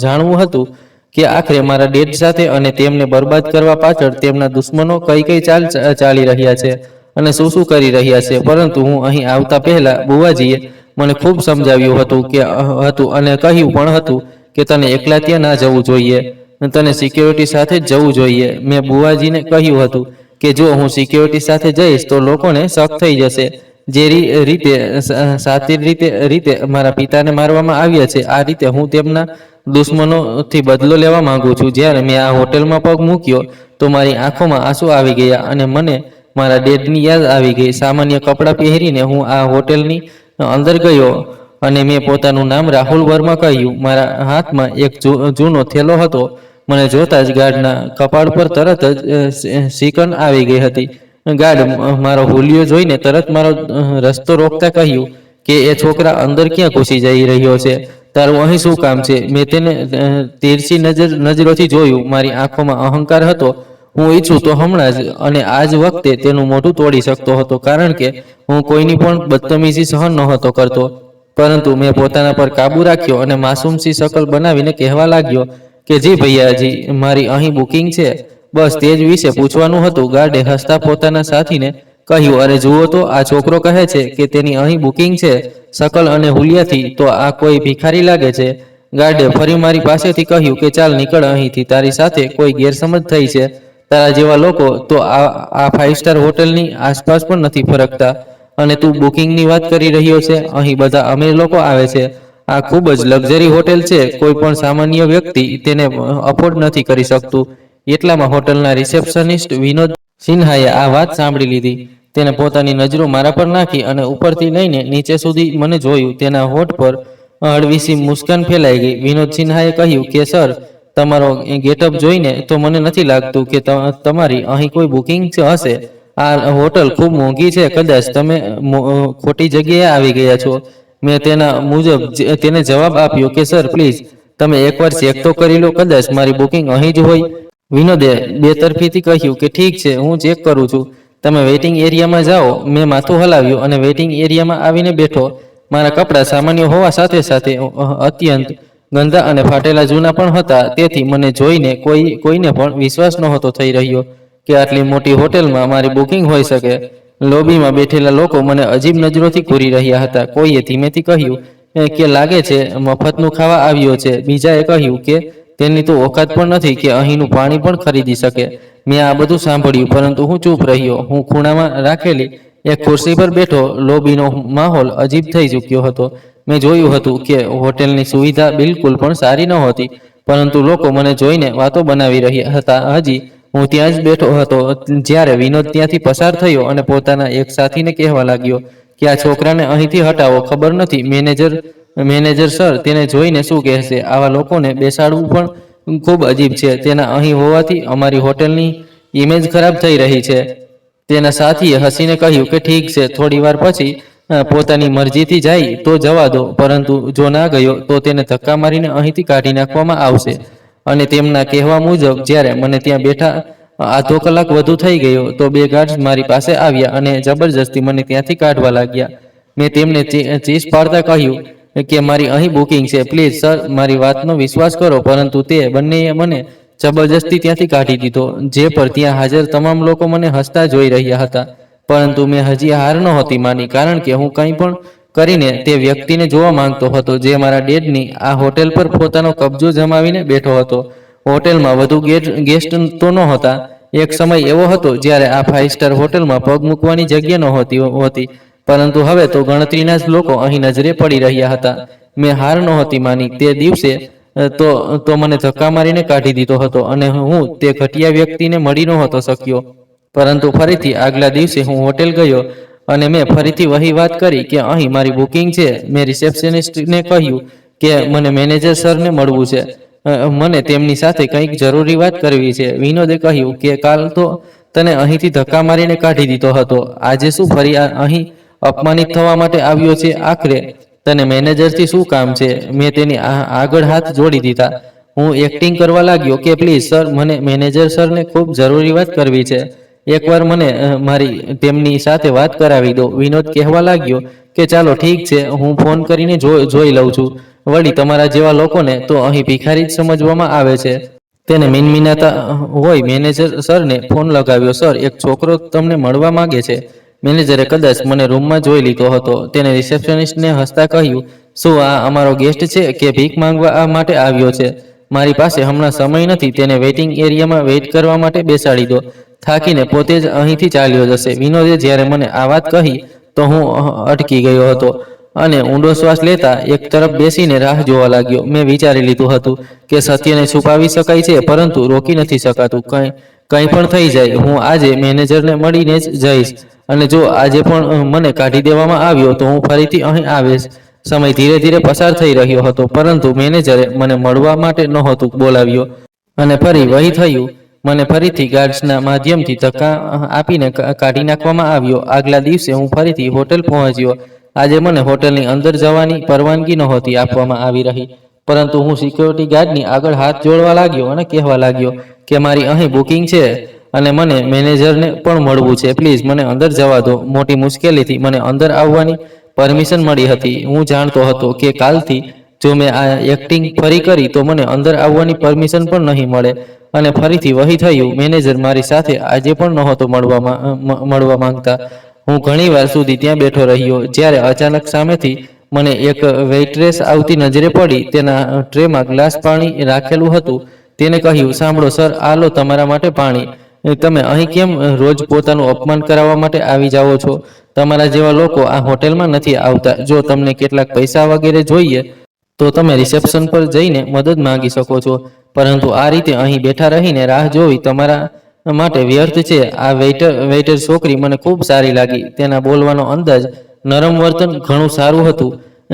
જાણવું હતું કે આખરે મારા ડેડ સાથે અને તેમને બરબાદ કરવા પાછળ તેમના દુશ્મનો કઈ ચાલ ચાલી રહ્યા છે અને શું શું કરી રહ્યા છે. પરંતુ હું અહીં આવતા પહેલા બુવાજીએ મને ખૂબ સમજાવ્યું હતું અને કહ્યું પણ હતું કે તને એકલા ત્યાં ના જવું જોઈએ, તને સિક્યોરિટી સાથે જ જવું જોઈએ. મેં બુવાજીને કહ્યું હતું કે જો હું સિક્યોરિટી સાથે જઈશ તો લોકોને શક થઈ જશે. જે સાચી રીતે મારા પિતાને મારવામાં આવ્યા છે, આ રીતે હું તેમના દુશ્મનોથી બદલો લેવા માંગુ છું. જ્યારે મેં આ હોટેલમાં પગ મૂક્યો તો મારી આંખોમાં આંસુ આવી ગયા અને મને મારા ડેડની યાદ આવી ગઈ. સામાન્ય કપડાં પહેરીને હું આ હોટેલની અંદર ગયો અને મેં પોતાનું નામ રાહુલ વર્મા કહ્યું. મારા હાથમાં એક જૂનો થેલો હતો. મને જોતા જ ગાર્ડના કપાળ પર તરત જ સિકન આવી ગઈ હતી. ગાર્ડ મારો હુલિયો જોઈને તરત મારો રસ્તો રોકતા કહ્યું કે એ છોકરા અંદર ક્યાં ઘૂસી જઈ રહ્યો છે, તારું અહીં શું કામ છે? મેં તેને તીરછી નજરોથી જોયું. મારી આંખોમાં અહંકાર હતો. હું ઈચ્છું તો હમણાં જ અને આ જ વખતે તેનું મોઢું તોડી શકતો હતો, કારણ કે હું કોઈની પણ બદતમીઝી સહન નહોતો કરતો. પરંતુ મેં પોતાના પર કાબુ રાખ્યો અને માસૂમસી શકલ બનાવીને કહેવા લાગ્યો કે જી ભૈયાજી, મારી અહીં બુકિંગ છે, બસ તે જ વિશે પૂછવાનું હતું. ગાર્ડે હસતા પોતાના સાથીને કહ્યું, અરે જુઓ તો, આ છોકરો કહે છે કે તેની અહીં બુકિંગ છે શકલ અને હુલિયાથી, તો આ કોઈ ભિખારી લાગે છે. ગાર્ડે ફરી મારી પાસેથી કહ્યું કે ચાલ નીકળ અહીંથી, તારી સાથે કોઈ ગેરસમજ થઈ છે. તારા જેવા લોકો તો આ 5 સ્ટાર હોટલની આસપાસ પણ નથી ફરકતા અને તું બુકિંગની વાત કરી રહ્યો છે. અહીં બધા અમીર લોકો આવે છે. આ ખૂબ જ લક્ઝરી હોટેલ છે. કોઈ પણ સામાન્ય વ્યક્તિ તેને અફોર્ડ નથી કરી શકતું. એટલામાં હોટલના રિસેપ્શનિસ્ટ વિનોદ સિન્હાએ આ વાત સાંભળી લીધી. તેને પોતાની નજરો મારા પર નાખી અને ઉપરથી લઈને નીચે સુધી મને જોયું. તેના હોઠ પર હળવીસી મુસ્કાન ફેલાઈ ગઈ. વિનોદ સિન્હાએ કહ્યું કે સર, તમારો ગેટઅપ જોઈને તો મને નથી લાગતું કે તમારી અહીં કોઈ બુકિંગ હશે. આ હોટલ ખૂબ મોંઘી છે. કદાચ તમે ખોટી જગ્યાએ આવી ગયા છો. મેં તેના મુજબ તેને જવાબ આપ્યો કે સર પ્લીઝ, તમે એકવાર ચેક તો કરી લો, કદાચ મારી બુકિંગ અહીં જ હોય. વિનોદે બેતરફીથી કહ્યું કે ઠીક છે, હું ચેક કરું છું. તમે વેઇટિંગ એરિયામાં જાઓ. મેં માથું હલાવ્યું અને વેઇટિંગ એરિયામાં આવીને બેઠો. મારા કપડાં સામાન્ય હોવા સાથે સાથે અત્યંત ગંદા અને ફાટેલા જૂના પણ હતા. તેથી મને જોઈને કોઈને પણ વિશ્વાસ નહોતો થઈ રહ્યો કે આટલી મોટી હોટેલમાં મારી બુકિંગ હોઈ શકે. લોબીમાં બેઠેલા લોકો મને અજીબ નજરોથી ઘૂરી રહ્યા હતા. કોઈએ ધીમેથી કહ્યું કે લાગે છે મફતનું ખાવા આવ્યો છે. બીજાએ કહ્યું કે તેની તો ઓકાત પણ નથી કે અહીંનું પાણી પણ ખરીદી શકે. મેં આ બધું સાંભળ્યું, પરંતુ હું ચૂપ રહ્યો. હું ખૂણામાં રાખેલી એક ખુરશી પર બેઠો. લોબીનો માહોલ અજીબ થઈ ચૂક્યો હતો. મેં જોયું હતું કે હોટેલની સુવિધા બિલકુલ પણ સારી નહોતી, પરંતુ લોકો મને જોઈને વાતો બનાવી રહ્યા હતા. હજી હું ત્યાં જ બેઠો હતો જ્યારે વિનોદ ત્યાંથી પસાર થયો અને પોતાના એક સાથીને કહેવા લાગ્યો કે આ છોકરાને અહીંથી હટાવો. ખબર નથી મેનેજર સર તેને જોઈને શું કહેશે. આવા લોકોને બેસાડવું પણ ખૂબ અજીબ છે. તેના અહીં હોવાથી અમારી હોટેલની ઇમેજ ખરાબ થઈ રહી છે. તેના સાથીએ હસીને કહ્યું કે ઠીક છે, થોડી વાર પછી પોતાની મરજીથી જાય તો જવા દો, પરંતુ જો ના ગયો તો તેને ધક્કા મારીને અહીંથી કાઢી નાખવામાં આવશે. અને તેમના કહેવા મુજબ જ્યારે મને ત્યાં બેઠા આધો કલાક વધુ થઈ ગયો તો બે ગાર્ડ્સ મારી પાસે આવ્યા અને જબરજસ્તી મને ત્યાંથી કાઢવા લાગ્યા. મેં તેમને ચીસ પાડતા કહ્યું કે મારી અહીં બુકિંગ છે, પ્લીઝ સર મારી વાતનો વિશ્વાસ કરો. પરંતુ તે બંનેએ મને જબરજસ્તી ત્યાંથી કાઢી દીધો, જે પર ત્યાં હાજર તમામ લોકો મને હસતા જોઈ રહ્યા હતા. પરંતુ મેં હજી હાર નહોતી માની, કારણ કે હું કંઈ પણ કરીને તે વ્યક્તિને જોવા માંગતો હતો જે મારા ડેડની આ હોટેલ પર પોતાનો કબજો જમાવીને બેઠો હતો. હોટેલમાં વધુ ગેસ્ટ તો નહોતા. એક સમય એવો હતો જ્યારે આ 5 સ્ટાર હોટેલમાં પગ મૂકવાની જગ્યા નહોતી, પરંતુ હવે તો ગણતરીના જ લોકો અહીં નજરે પડી રહ્યા હતા. મેં હાર નહોતી માની. તે દિવસે તો મને ધક્કા મારીને કાઢી દીધો હતો અને હું તે ઘટિયા વ્યક્તિને મળી નહોતો શક્યો. પરંતુ ફરીથી આગલા દિવસે હું હોટેલ ગયો અને મેં ફરીથી વહી વાત કરી કે અહીં મારી બુકિંગ છે. મેં રિસેપ્શનિસ્ટને કહ્યું કે મને મેનેજર સરને મળવું છે. મને તેમની સાથે કંઈક જરૂરી વાત કરવી છે. વિનોદે કહ્યું કે કાલ તો તને અહીંથી ધક્કા મારીને કાઢી દીધો હતો. આજે શું ફરી અહીં અપમાનિત થવા માટે આવ્યો છે? આખરે તને મેનેજરથી શું કામ છે? મેં તેની આગળ હાથ જોડી દીધા. હું એક્ટિંગ કરવા લાગ્યો કે પ્લીઝ સર, મને મેનેજર સરને ખૂબ જરૂરી વાત કરવી છે. એકવાર મને મારી તેમની સાથે વાત કરાવી દો. વિનોદ કહેવા લાગ્યો કે ચાલો ઠીક છે, હું ફોન કરીને જોઈ લઉં છું. વળી તમારા જેવા લોકોને તો અહીં ભિખારી જ સમજવામાં આવે છે. તેને મિનમિનાતા હોય મેનેજર સરને ફોન લગાવ્યો. સર, એક છોકરો તમને મળવા માંગે છે. મેનેજરે કદાચ મને રૂમમાં જોઈ લીધો હતો. તેને રિસેપ્શનિસ્ટને હસતા કહ્યું, શું આ અમારો ગેસ્ટ છે કે ભીખ માંગવા માટે આવ્યો છે? મારી પાસે હમણાં સમય નથી. તેને વેઇટિંગ એરિયામાં વેઇટ કરવા માટે બેસાડી દો. થાકીને પોતે જ અહીંથી ચાલ્યો જશે. વિનોદે જ્યારે મને આ વાત કહી તો હું અટકી ગયો હતો અને ઊંડો શ્વાસ લેતા એક તરફ બેસીને રાહ જોવા લાગ્યો. મેં વિચારી લીધું હતું કે સત્યને છુપાવી શકાય છે, પરંતુ રોકી નથી શકાતું. કંઈ પણ થઈ જાય, હું આજે મેનેજરને મળીને જ જઈશ. અને જો આજે પણ મને કાઢી દેવામાં આવ્યો તો હું ફરીથી અહીં આવીશ. સમય ધીરે ધીરે પસાર થઈ રહ્યો હતો, પરંતુ મેનેજરે મને મળવા માટે નહોતું બોલાવ્યો. અને ફરી વહી થયું. મને ફરીથી ગાર્ડ્સના માધ્યમથી ધક્કા આપીને કાઢી નાખવામાં આવ્યો. આગલા દિવસે હું ફરીથી હોટેલ પહોંચ્યો. આજે મને હોટેલની અંદર જવાની પરવાનગી નહોતી આપવામાં આવી રહી, પરંતુ હું સિક્યોરિટી ગાર્ડની આગળ હાથ જોડવા લાગ્યો અને કહેવા લાગ્યો કે મારી અહીં બુકિંગ છે અને મને મેનેજરને પણ મળવું છે. પ્લીઝ મને અંદર જવા દો. મોટી મુશ્કેલીથી મને અંદર આવવાની પરમિશન મળી હતી. હું જાણતો હતો કે કાલથી જો મેં આ એક્ટિંગ ફરી કરી તો મને અંદર આવવાની પરમિશન પણ નહીં મળે. અને ફરીથી વહી થયું. મેનેજર મારી સાથે આજે પણ નહોતો મળવા માંગતા. હું ઘણીવાર સુધી ત્યાં બેઠો રહ્યો, જ્યારે અચાનક સામેથી મને એક વેઇટ્રેસ આવતી નજરે પડી. તેના ટ્રેમાં ગ્લાસ પાણી રાખેલું હતું. તેને કહ્યું, સાંભળો સર, આ લો તમારા માટે પાણી. તમે અહીં કેમ રોજ પોતાનું અપમાન કરાવવા માટે આવી જાઓ છો? તમારા જેવા લોકો આ હોટેલમાં નથી આવતા. જો તમને કેટલાક પૈસા વગેરે જોઈએ તો તમે રિસેપ્શન પર જઈને મદદ માંગી શકો છો, પરંતુ આ રીતે અહીં બેઠા રહીને રાહ જોવી તમારા માટે વ્યર્થ છે. આ વેઇટર છોકરી મને ખૂબ સારી લાગી. તેના બોલવાનો અંદાજ, નરમ વર્તન ઘણું સારું હતું.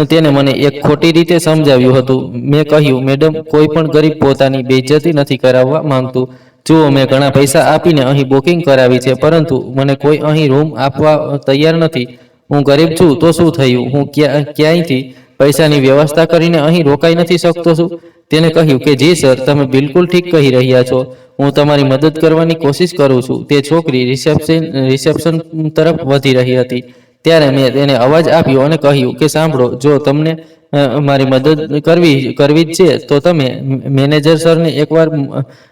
તેને મને એક ખોટી રીતે સમજાવ્યું હતું. મેં કહ્યું, મેડમ, કોઈ પણ ગરીબ પોતાની બેઇજ્જતી નથી કરાવવા માંગતું. જુઓ, મેં ઘણા પૈસા આપીને અહીં બુકિંગ કરાવી છે, પરંતુ મને કોઈ અહીં રૂમ આપવા તૈયાર નથી. હું ગરીબ છું તો શું થયું? હું ક્યાંયથી પૈસાની વ્યવસ્થા કરીને અહીં રોકાઈ નથી શકતો છું? તેને કહ્યું કે જી સર, તમે બિલકુલ ઠીક કહી રહ્યા છો. હું તમારી મદદ કરવાની કોશિશ કરું છું. તે છોકરી રિસેપ્શન તરફ વધી રહી હતી ત્યારે મેં તેને અવાજ આપ્યો અને કહ્યું કે સાંભળો, જો તમને મારી મદદ કરવી જ છે તો તમે મેનેજર સરને એકવાર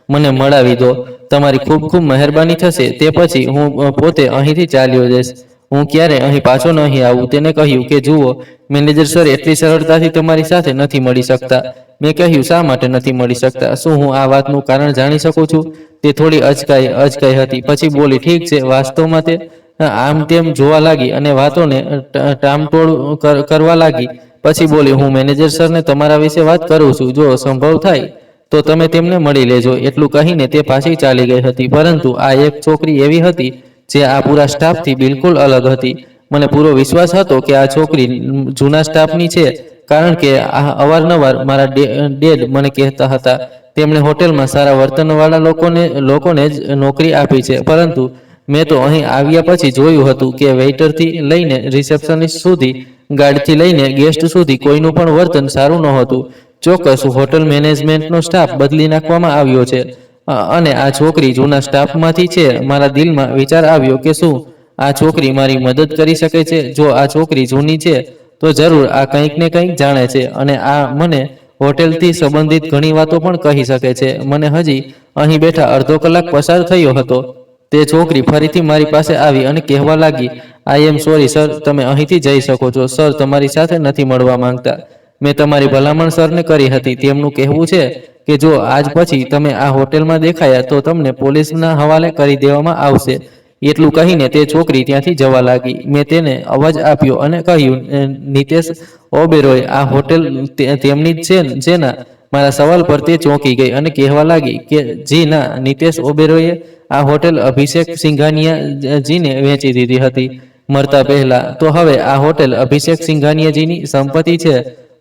મને મળાવી દો. તમારી ખૂબ ખૂબ મહેરબાની થશે. તે પછી હું પોતે અહીંથી ચાલ્યો જઈશ. હું ક્યારે અહીં પાછો નહીં આવું. તેને કહ્યું કે જુઓ મેનેજર સર એટલી સરળતાથી તમારી સાથે નથી મળી શકતા. મેં કહ્યું, શા માટે નથી મળી શકતા? શું હું આ વાતનું કારણ જાણી શકું છું? તે થોડી અચકાઈ હતી, પછી બોલી, ઠીક છે. વાસ્તવમાં તે આમ તેમ જોવા લાગી અને વાતોને ટામટોળ કરવા લાગી. પછી બોલી, હું મેનેજર સરને તમારા વિશે વાત કરું છું. જો સંભવ થાય તો તમે તેમને મળી લેજો. એટલું કહીને તે પાછી ચાલી ગઈ હતી. પરંતુ આ એક છોકરી એવી હતી જે આ પૂરા સ્ટાફથી બિલકુલ અલગ હતી. મને પૂરો વિશ્વાસ હતો કે આ છોકરી જૂના સ્ટાફની છે, કારણ કે આ અવારનવાર મારા ડેડ મને કહેતા હતા તેમણે હોટેલમાં સારા વર્તનવાળા લોકોને જ નોકરી આપી છે. પરંતુ મેં તો અહીં આવ્યા પછી જોયું હતું કે વેઇટરથી લઈને રિસેપ્શનિસ્ટ સુધી, ગાર્ડથી લઈને ગેસ્ટ સુધી કોઈનું પણ વર્તન સારું નહોતું. ચોક્કસ હોટલ મેનેજમેન્ટનો સ્ટાફ બદલી નાખવામાં આવ્યો છે અને આ છોકરી જૂના સ્ટાફમાંથી છે. મારા દિલમાં વિચાર આવ્યો કે શું આ છોકરી મારી મદદ કરી શકે છે? જો આ છોકરી જૂની છે તો જરૂર આ કંઈક ને કંઈક જાણે છે અને આ મને હોટેલથી સંબંધિત ઘણી વાતો પણ કહી શકે છે. મને હજી અહીં બેઠા અડધો કલાક પસાર થયો હતો. તે છોકરી ફરીથી મારી પાસે આવી અને કહેવા લાગી, આઈ એમ સોરી સર, તમે અહીંથી જઈ શકો છો. સર તમારી સાથે નથી મળવા માંગતા. મેં તમારી ભલામણ સરને કરી હતી. તેમનું કહેવું છે કે જો આજ પછી તમે આ હોટેલમાં દેખાયા તો તમને પોલીસના હવાલે કરી દેવામાં આવશે. એટલું કહીને તે છોકરી ત્યાંથી જવા લાગી. મેં તેને અવાજ આપ્યો અને કહ્યું, નિતેશ ઓબેરોય, આ હોટેલ તેમની જ છે ના? મારા સવાલ પર તે ચોંકી ગઈ અને કહેવા લાગી કે જી ના, નિતેશ ઓબેરોયે આ હોટેલ અભિષેક સિંઘાનિયાજીને વેચી દીધી હતી મરતા પહેલા. તો હવે આ હોટેલ અભિષેક સિંઘાનિયાજીની સંપત્તિ છે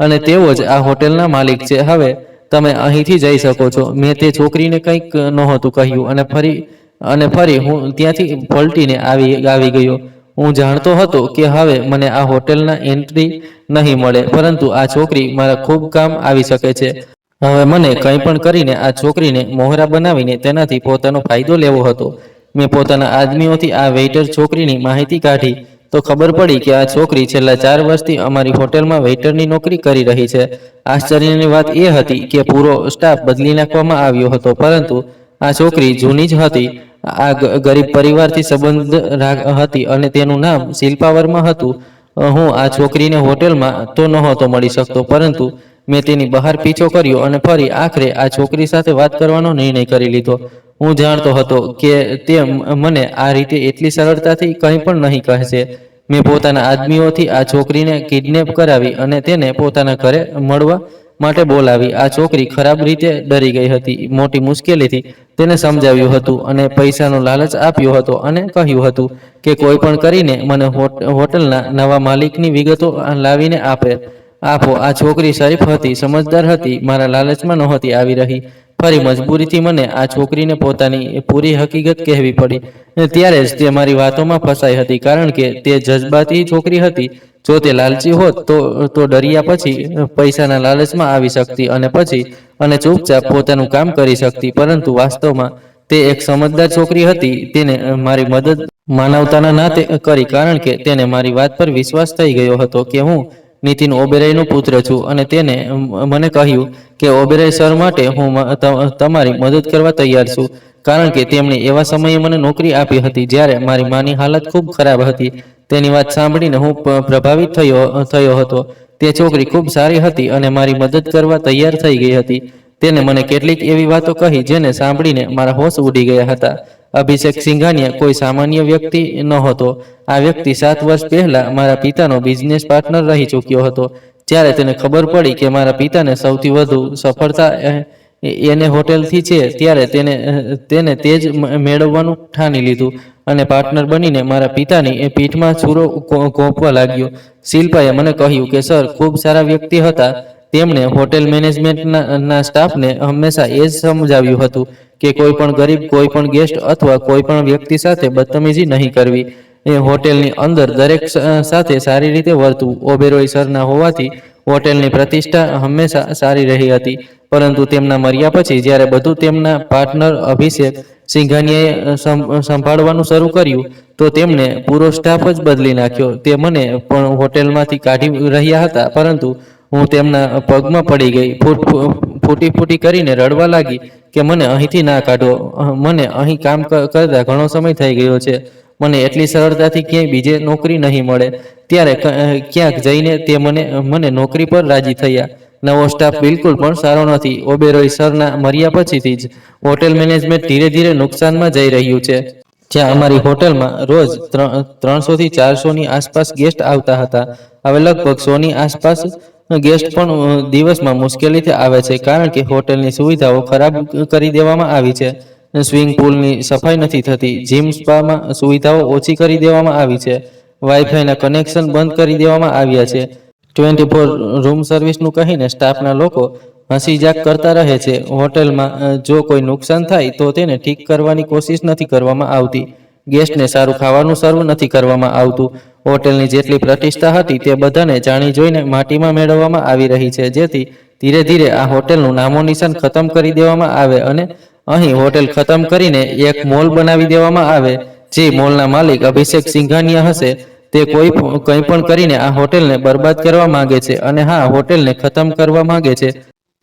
અને તેઓ જ આ હોટેલના માલિક છે. હવે તમે અહીંથી જઈ શકો છો. મેં તે છોકરીને કંઈક નહોતું કહ્યું અને ફરી હું ત્યાંથી પલટીને આવી ગયો. હું જાણતો હતો કે હવે મને આ હોટેલના એન્ટ્રી નહીં મળે, પરંતુ આ છોકરી મારા ખૂબ કામ આવી શકે છે. હવે મને કંઈ પણ કરીને આ છોકરીને મોહરા બનાવીને તેનાથી પોતાનો ફાયદો લેવો હતો. મેં પોતાના આદમીઓથી આ વેઇટર છોકરીની માહિતી કાઢી તો ખબર પડી કે આ છોકરી છેલ્લા 4 વર્ષથી અમારી હોટેલમાં વેઇટરની નોકરી કરી રહી છે. આશ્ચર્યની વાત એ હતી કે પૂરો સ્ટાફ બદલી નાખવામાં આવ્યો હતો, પરંતુ આ છોકરી જૂની જ હતી. આ ગરીબ પરિવારથી સંબંધ હતી અને તેનું નામ શિલ્પા વર્મા હતું. હું આ છોકરીને હોટેલમાં તો નહોતો મળી શકતો, પરંતુ મેં તેની બહાર પીછો કર્યો અને ફરી આખરે આ છોકરી સાથે વાત કરવાનો નિર્ણય કરી લીધો. હું જાણતો હતો કે તે મને આ રીતે એટલી સરળતાથી કંઈ પણ નહીં કહેશે. મેં પોતાના આદમીઓથી આ છોકરીને કિડનેપ કરાવી અને તેને પોતાના ઘરે મળવા માટે બોલાવી. આ છોકરી ખરાબ રીતે ડરી ગઈ હતી. મોટી મુશ્કેલીથી તેને સમજાવ્યું હતું અને પૈસાનો લાલચ આપ્યો હતો અને કહ્યું હતું કે કોઈ પણ કરીને મને હોટલના નવા માલિકની વિગતો લાવીને આપો. આ છોકરી શરીફ હતી, સમજદાર હતી, મારા લાલચમાં નહોતી આવી રહી. ફરી મજબૂરીથી મને આ છોકરીને પોતાની પૂરી હકીકત કહેવી પડી. ત્યારે જ તે મારી વાતોમાં ફસાઈ હતી, કારણ કે તે જજ્બાતી છોકરી હતી. જો તે લાલચી હોત તો ડર્યા પછી પૈસાના લાલચમાં આવી શકતી અને ચૂપચાપ પોતાનું કામ કરી શકતી. પરંતુ વાસ્તવમાં તે એક સમજદાર છોકરી હતી. તેને મારી મદદ માનવતાના નાતે કરી, કારણ કે તેને મારી વાત પર વિશ્વાસ થઈ ગયો હતો કે હું નીતિન ઓબેરોયનો પુત્ર છું. અને તેને મને કહ્યું કે ઓબેરોય સર માટે હું તમારી મદદ કરવા તૈયાર છું, કારણ કે તેમણે એવા સમયે મને નોકરી આપી હતી જ્યારે મારી માની હાલત ખૂબ ખરાબ હતી. તેની વાત સાંભળીને હું પ્રભાવિત થયો હતો. તે છોકરી ખૂબ સારી હતી અને મારી મદદ કરવા તૈયાર થઈ ગઈ હતી. તેને મને કેટલીક એવી વાતો કહી જેને સાંભળીને મારા હોશ ઉડી ગયા હતા. અભિષેક સિંઘાનિયા કોઈ સામાન્ય વ્યક્તિ નહોતો. આ વ્યક્તિ 7 વર્ષ પહેલા મારા પિતાનો બિઝનેસ પાર્ટનર રહી ચૂક્યો હતો. જ્યારે તેને ખબર પડી કે મારા પિતાને સૌથી વધુ સફળતા એને હોટેલથી છે, ત્યારે તેને તે જ મેળવવાનું ઠાની લીધું અને પાર્ટનર બનીને મારા પિતાની પીઠમાં છૂરો ઘોંપવા લાગ્યો. શિલ્પાએ મને કહ્યું કે સર ખૂબ સારા વ્યક્તિ હતા. તેમણે હોટેલ મેનેજમેન્ટના સ્ટાફને હંમેશા એ જ સમજાવ્યું હતું કે કોઈ પણ ગરીબ, કોઈ પણ ગેસ્ટ અથવા કોઈ પણ વ્યક્તિ સાથે બદતમીજી નહીં કરવી. એ હોટેલની અંદર દરેક સાથે સારી રીતે વર્તવું. ઓબેરોય સરના હોવાથી હોટેલની પ્રતિષ્ઠા હંમેશા સારી રહી હતી, પરંતુ તેમના મર્યા પછી જ્યારે બધું તેમના પાર્ટનર અભિષેક સિંઘાનિયાએ સંભાળવાનું શરૂ કર્યું તો તેમણે પૂરો સ્ટાફ જ બદલી નાખ્યો. તે મને પણ હોટેલમાંથી કાઢી રહ્યા હતા, પરંતુ હું તેમના પગમાં પડી ગઈ. ફૂટી કરીને રડવા લાગી કે મને અહીંથી ના કાઢો. મને અહીં કામ કરતા ઘણો સમય થઈ ગયો છે. મને એટલી સરળતાથી ક્યાંય બીજે નોકરી નહીં મળે. ત્યારે ક્યાંક જઈને તે મને નોકરી પર રાજી થયા. નવો સ્ટાફ બિલકુલ પણ સારો નથી. ઓબેરોય સરના મર્યા પછીથી જ હોટેલ મેનેજમેન્ટ ધીરે ધીરે નુકસાનમાં જઈ રહ્યું છે. જ્યાં અમારી હોટલમાં રોજ 300 થી 400 ની આસપાસ ગેસ્ટ આવતા હતા, હવે લગભગ 100 ની આસપાસ ગેસ્ટ પણ દિવસમાં મુશ્કેલીથી આવે છે, કારણ કે હોટલની સુવિધાઓ ખરાબ કરી દેવામાં આવી છે. સ્વિમિંગ પુલની સફાઈ નથી થતી, જીમ સ્પામાં સુવિધાઓ ઓછી કરી દેવામાં આવી છે, વાઈફાઈના કનેક્શન બંધ કરી દેવામાં આવ્યા છે. 24 રૂમ સર્વિસનું કહીને સ્ટાફના લોકો હસી જાક કરતા રહે છે. હોટલમાં જો કોઈ નુકસાન થાય તો તેને ઠીક કરવાની કોશિશ નથી કરવામાં આવતી. ગેસ્ટને સારું ખાવાનું સર્વ નથી કરવામાં આવતું. હોટલની જેટલી પ્રતિષ્ઠા હતી તે બધાને જાણી જોઈને માટીમાં મેળવવામાં આવી રહી છે, જેથી ધીરે ધીરે આ હોટલનું નામો નિશાન ખતમ કરી દેવામાં આવે અને અહીં હોટેલ ખતમ કરીને એક મોલ બનાવી દેવામાં આવે. જે મોલના માલિક અભિષેક સિંઘાનિયા હશે, તે કંઈ પણ કરીને આ હોટેલને બરબાદ કરવા માંગે છે અને હા, હોટેલને ખતમ કરવા માંગે છે,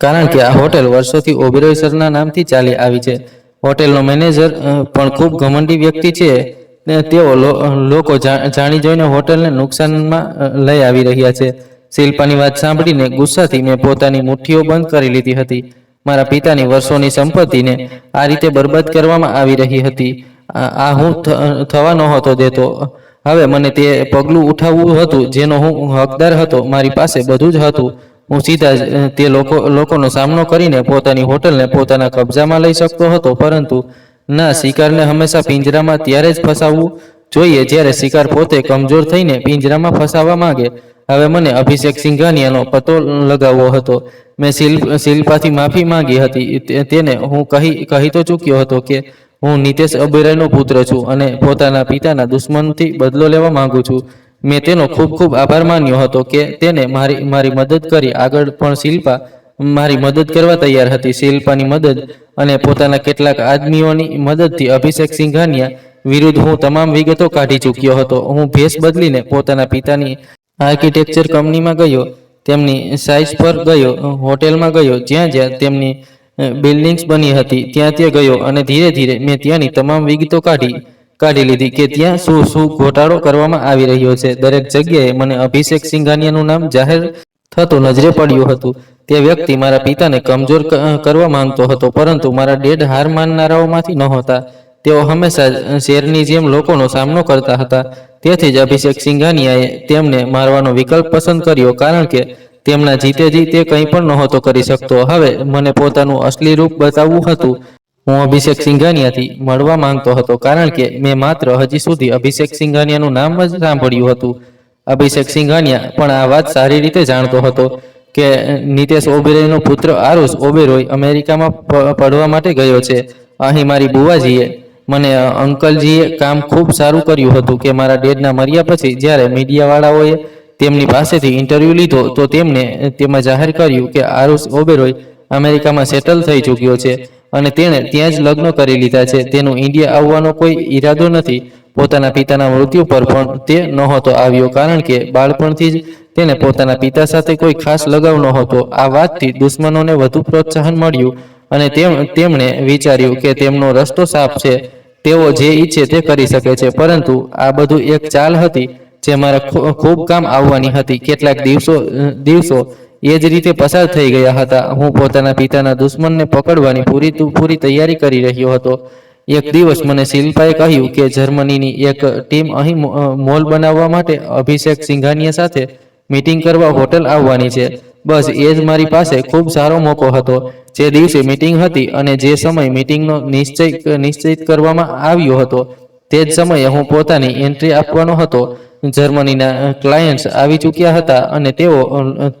કારણ કે આ હોટેલ વર્ષોથી ઓબેરોય સરના નામથી ચાલી આવી છે. હોટેલનો મેનેજર પણ ખૂબ ઘમંડી વ્યક્તિ છે. તેઓ લોકો જાણી જોઈને હોટેલને નુકસાનમાં લઈ આવી રહ્યા છે. શિલ્પાની વાત સાંભળીને ગુસ્સાથી મેં પોતાની મુઠ્ઠીઓ બંધ કરી લીધી હતી. મારા પિતાની વર્ષોની સંપત્તિને આ રીતે બરબાદ કરવામાં આવી રહી હતી. આ હું થવા નહોતો દેતો. હવે મને તે પગલું ઉઠાવવું હતું જેનો હું હકદાર હતો. મારી પાસે બધું જ હતું. હું સીધા જ તે લોકોનો સામનો કરીને પોતાની હોટલને પોતાના કબજામાં લઈ શકતો હતો, પરંતુ ના, શિકારને હંમેશા પિંજરામાં ત્યારે જ ફસાવવું જોઈએ જ્યારે શિકાર પોતે કમજોર થઈને પિંજરામાં ફસાવા માંગે. હવે મને અભિષેક સિંઘાનિયાનો પતો લગાવવો હતો. મેં શિલ્પાથી માફી માંગી હતી. તેને હું કહી તો ચૂક્યો હતો કે હું નિતેશ ઓબેરોયનો પુત્ર છું અને પોતાના પિતાના દુશ્મનથી બદલો લેવા માંગુ છું. મેં તેનો ખૂબ ખૂબ આભાર માન્યો હતો કે તેને મારી મદદ કરી. આગળ પણ શિલ્પા મારી મદદ કરવા તૈયાર હતી. શિલ્પાની મદદ અને પોતાના કેટલાક આદમીઓની મદદથી અભિષેક સિંઘાનિયા વિરુદ્ધ હું તમામ વિગતો કાઢી ચૂક્યો હતો. હું ભેસ બદલીને પોતાના પિતાની આર્કિટેક્ચર કંપનીમાં ગયો, તેમની સાઇટ પર ગયો, હોટેલમાં ગયો, જ્યાં તેમની બિલ્ડિંગ્સ બની હતી ત્યાં ગયો અને ધીરે ધીરે મેં ત્યાંની તમામ વિગતો કાઢી લીધી કે ત્યાં શું ઘોટાળો કરવામાં આવી રહ્યો છે. દરેક જગ્યાએ મને અભિષેક સિંઘાનિયાનું નામ જાહેર થતું નજરે પડ્યું હતું. તે વ્યક્તિ મારા પિતાને કમજોર કરવા માંગતો હતો, પરંતુ મારા ડેડ હાર માનનારાઓમાંથી નહોતા. તેઓ હંમેશા શેરની જેમ લોકોનો સામનો કરતા હતા. તેથી જ અભિષેક સિંઘાનિયાએ તેમને મારવાનો વિકલ્પ પસંદ કર્યો, કારણ કે તેમના જીતેજી તે કંઈ પણ નહોતો કરી શકતો. હવે મને પોતાનું અસલી રૂપ બતાવવું હતું. હું અભિષેક સિંઘાનિયાથી મળવા માંગતો હતો, કારણ કે મેં માત્ર હજી સુધી અભિષેક સિંઘાનિયાનું નામ જ સાંભળ્યું હતું. અભિષેક સિંઘાનિયા પણ આ વાત સારી રીતે જાણતો હતો કે નિતેશ ઓબેરોયનો પુત્ર આરુષ ઓબેરોય અમેરિકામાં પડવા માટે ગયો છે. અહીં મારી બુવાજીએ મને અંકલજીએ કામ ખૂબ સારું કર્યું હતું કે મારા ડેડના મર્યા પછી જ્યારે મીડિયાવાળાઓએ તેમની પાસેથી ઇન્ટરવ્યૂ લીધો તો તેમને તેમાં જાહેર કર્યું કે આરુષ ઓબેરોય અમેરિકામાં સેટલ થઈ ચૂક્યો છે અને તેણે ત્યાં જ લગ્ન કરી લીધા છે. તેનું ઇન્ડિયા આવવાનો કોઈ ઈરાદો નથી. પોતાના પિતાના મૃત્યુ પર પણ તે નહોતો આવ્યો, કારણ કે બાળપણથી જ તેને પોતાના પિતા સાથે કોઈ ખાસ લગાવ નહોતો. આ વાતથી દુશ્મનોને વધુ પ્રોત્સાહન મળ્યું અને તેમણે વિચાર્યું કે તેમનો રસ્તો સાફ છે, તેઓ જે ઈચ્છે તે કરી શકે છે. પરંતુ આ બધું એક ચાલ હતી જે મારે ખૂબ કામ આવવાની હતી. કેટલાક દિવસો એ જ રીતે પસાર થઈ ગયા હતા. હું પોતાના પિતાના દુશ્મનને પકડવાની પૂરી તૈયારી કરી રહ્યો હતો. એક દિવસ મને શિલ્પાએ કહ્યું કે જર્મનીની એક ટીમ અહીં મોલ બનાવવા માટે અભિષેક સિંઘાનિયા સાથે મીટિંગ કરવા હોટેલ આવવાની છે. બસ એ જ મારી પાસે ખૂબ સારો મોકો હતો. જે દિવસે મીટિંગ હતી અને જે સમય મીટિંગનો નિશ્ચિત કરવામાં આવ્યો હતો, તે જ સમયે હું પોતાની એન્ટ્રી આપવાનો હતો. જર્મનીના ક્લાયન્ટ્સ આવી ચૂક્યા હતા અને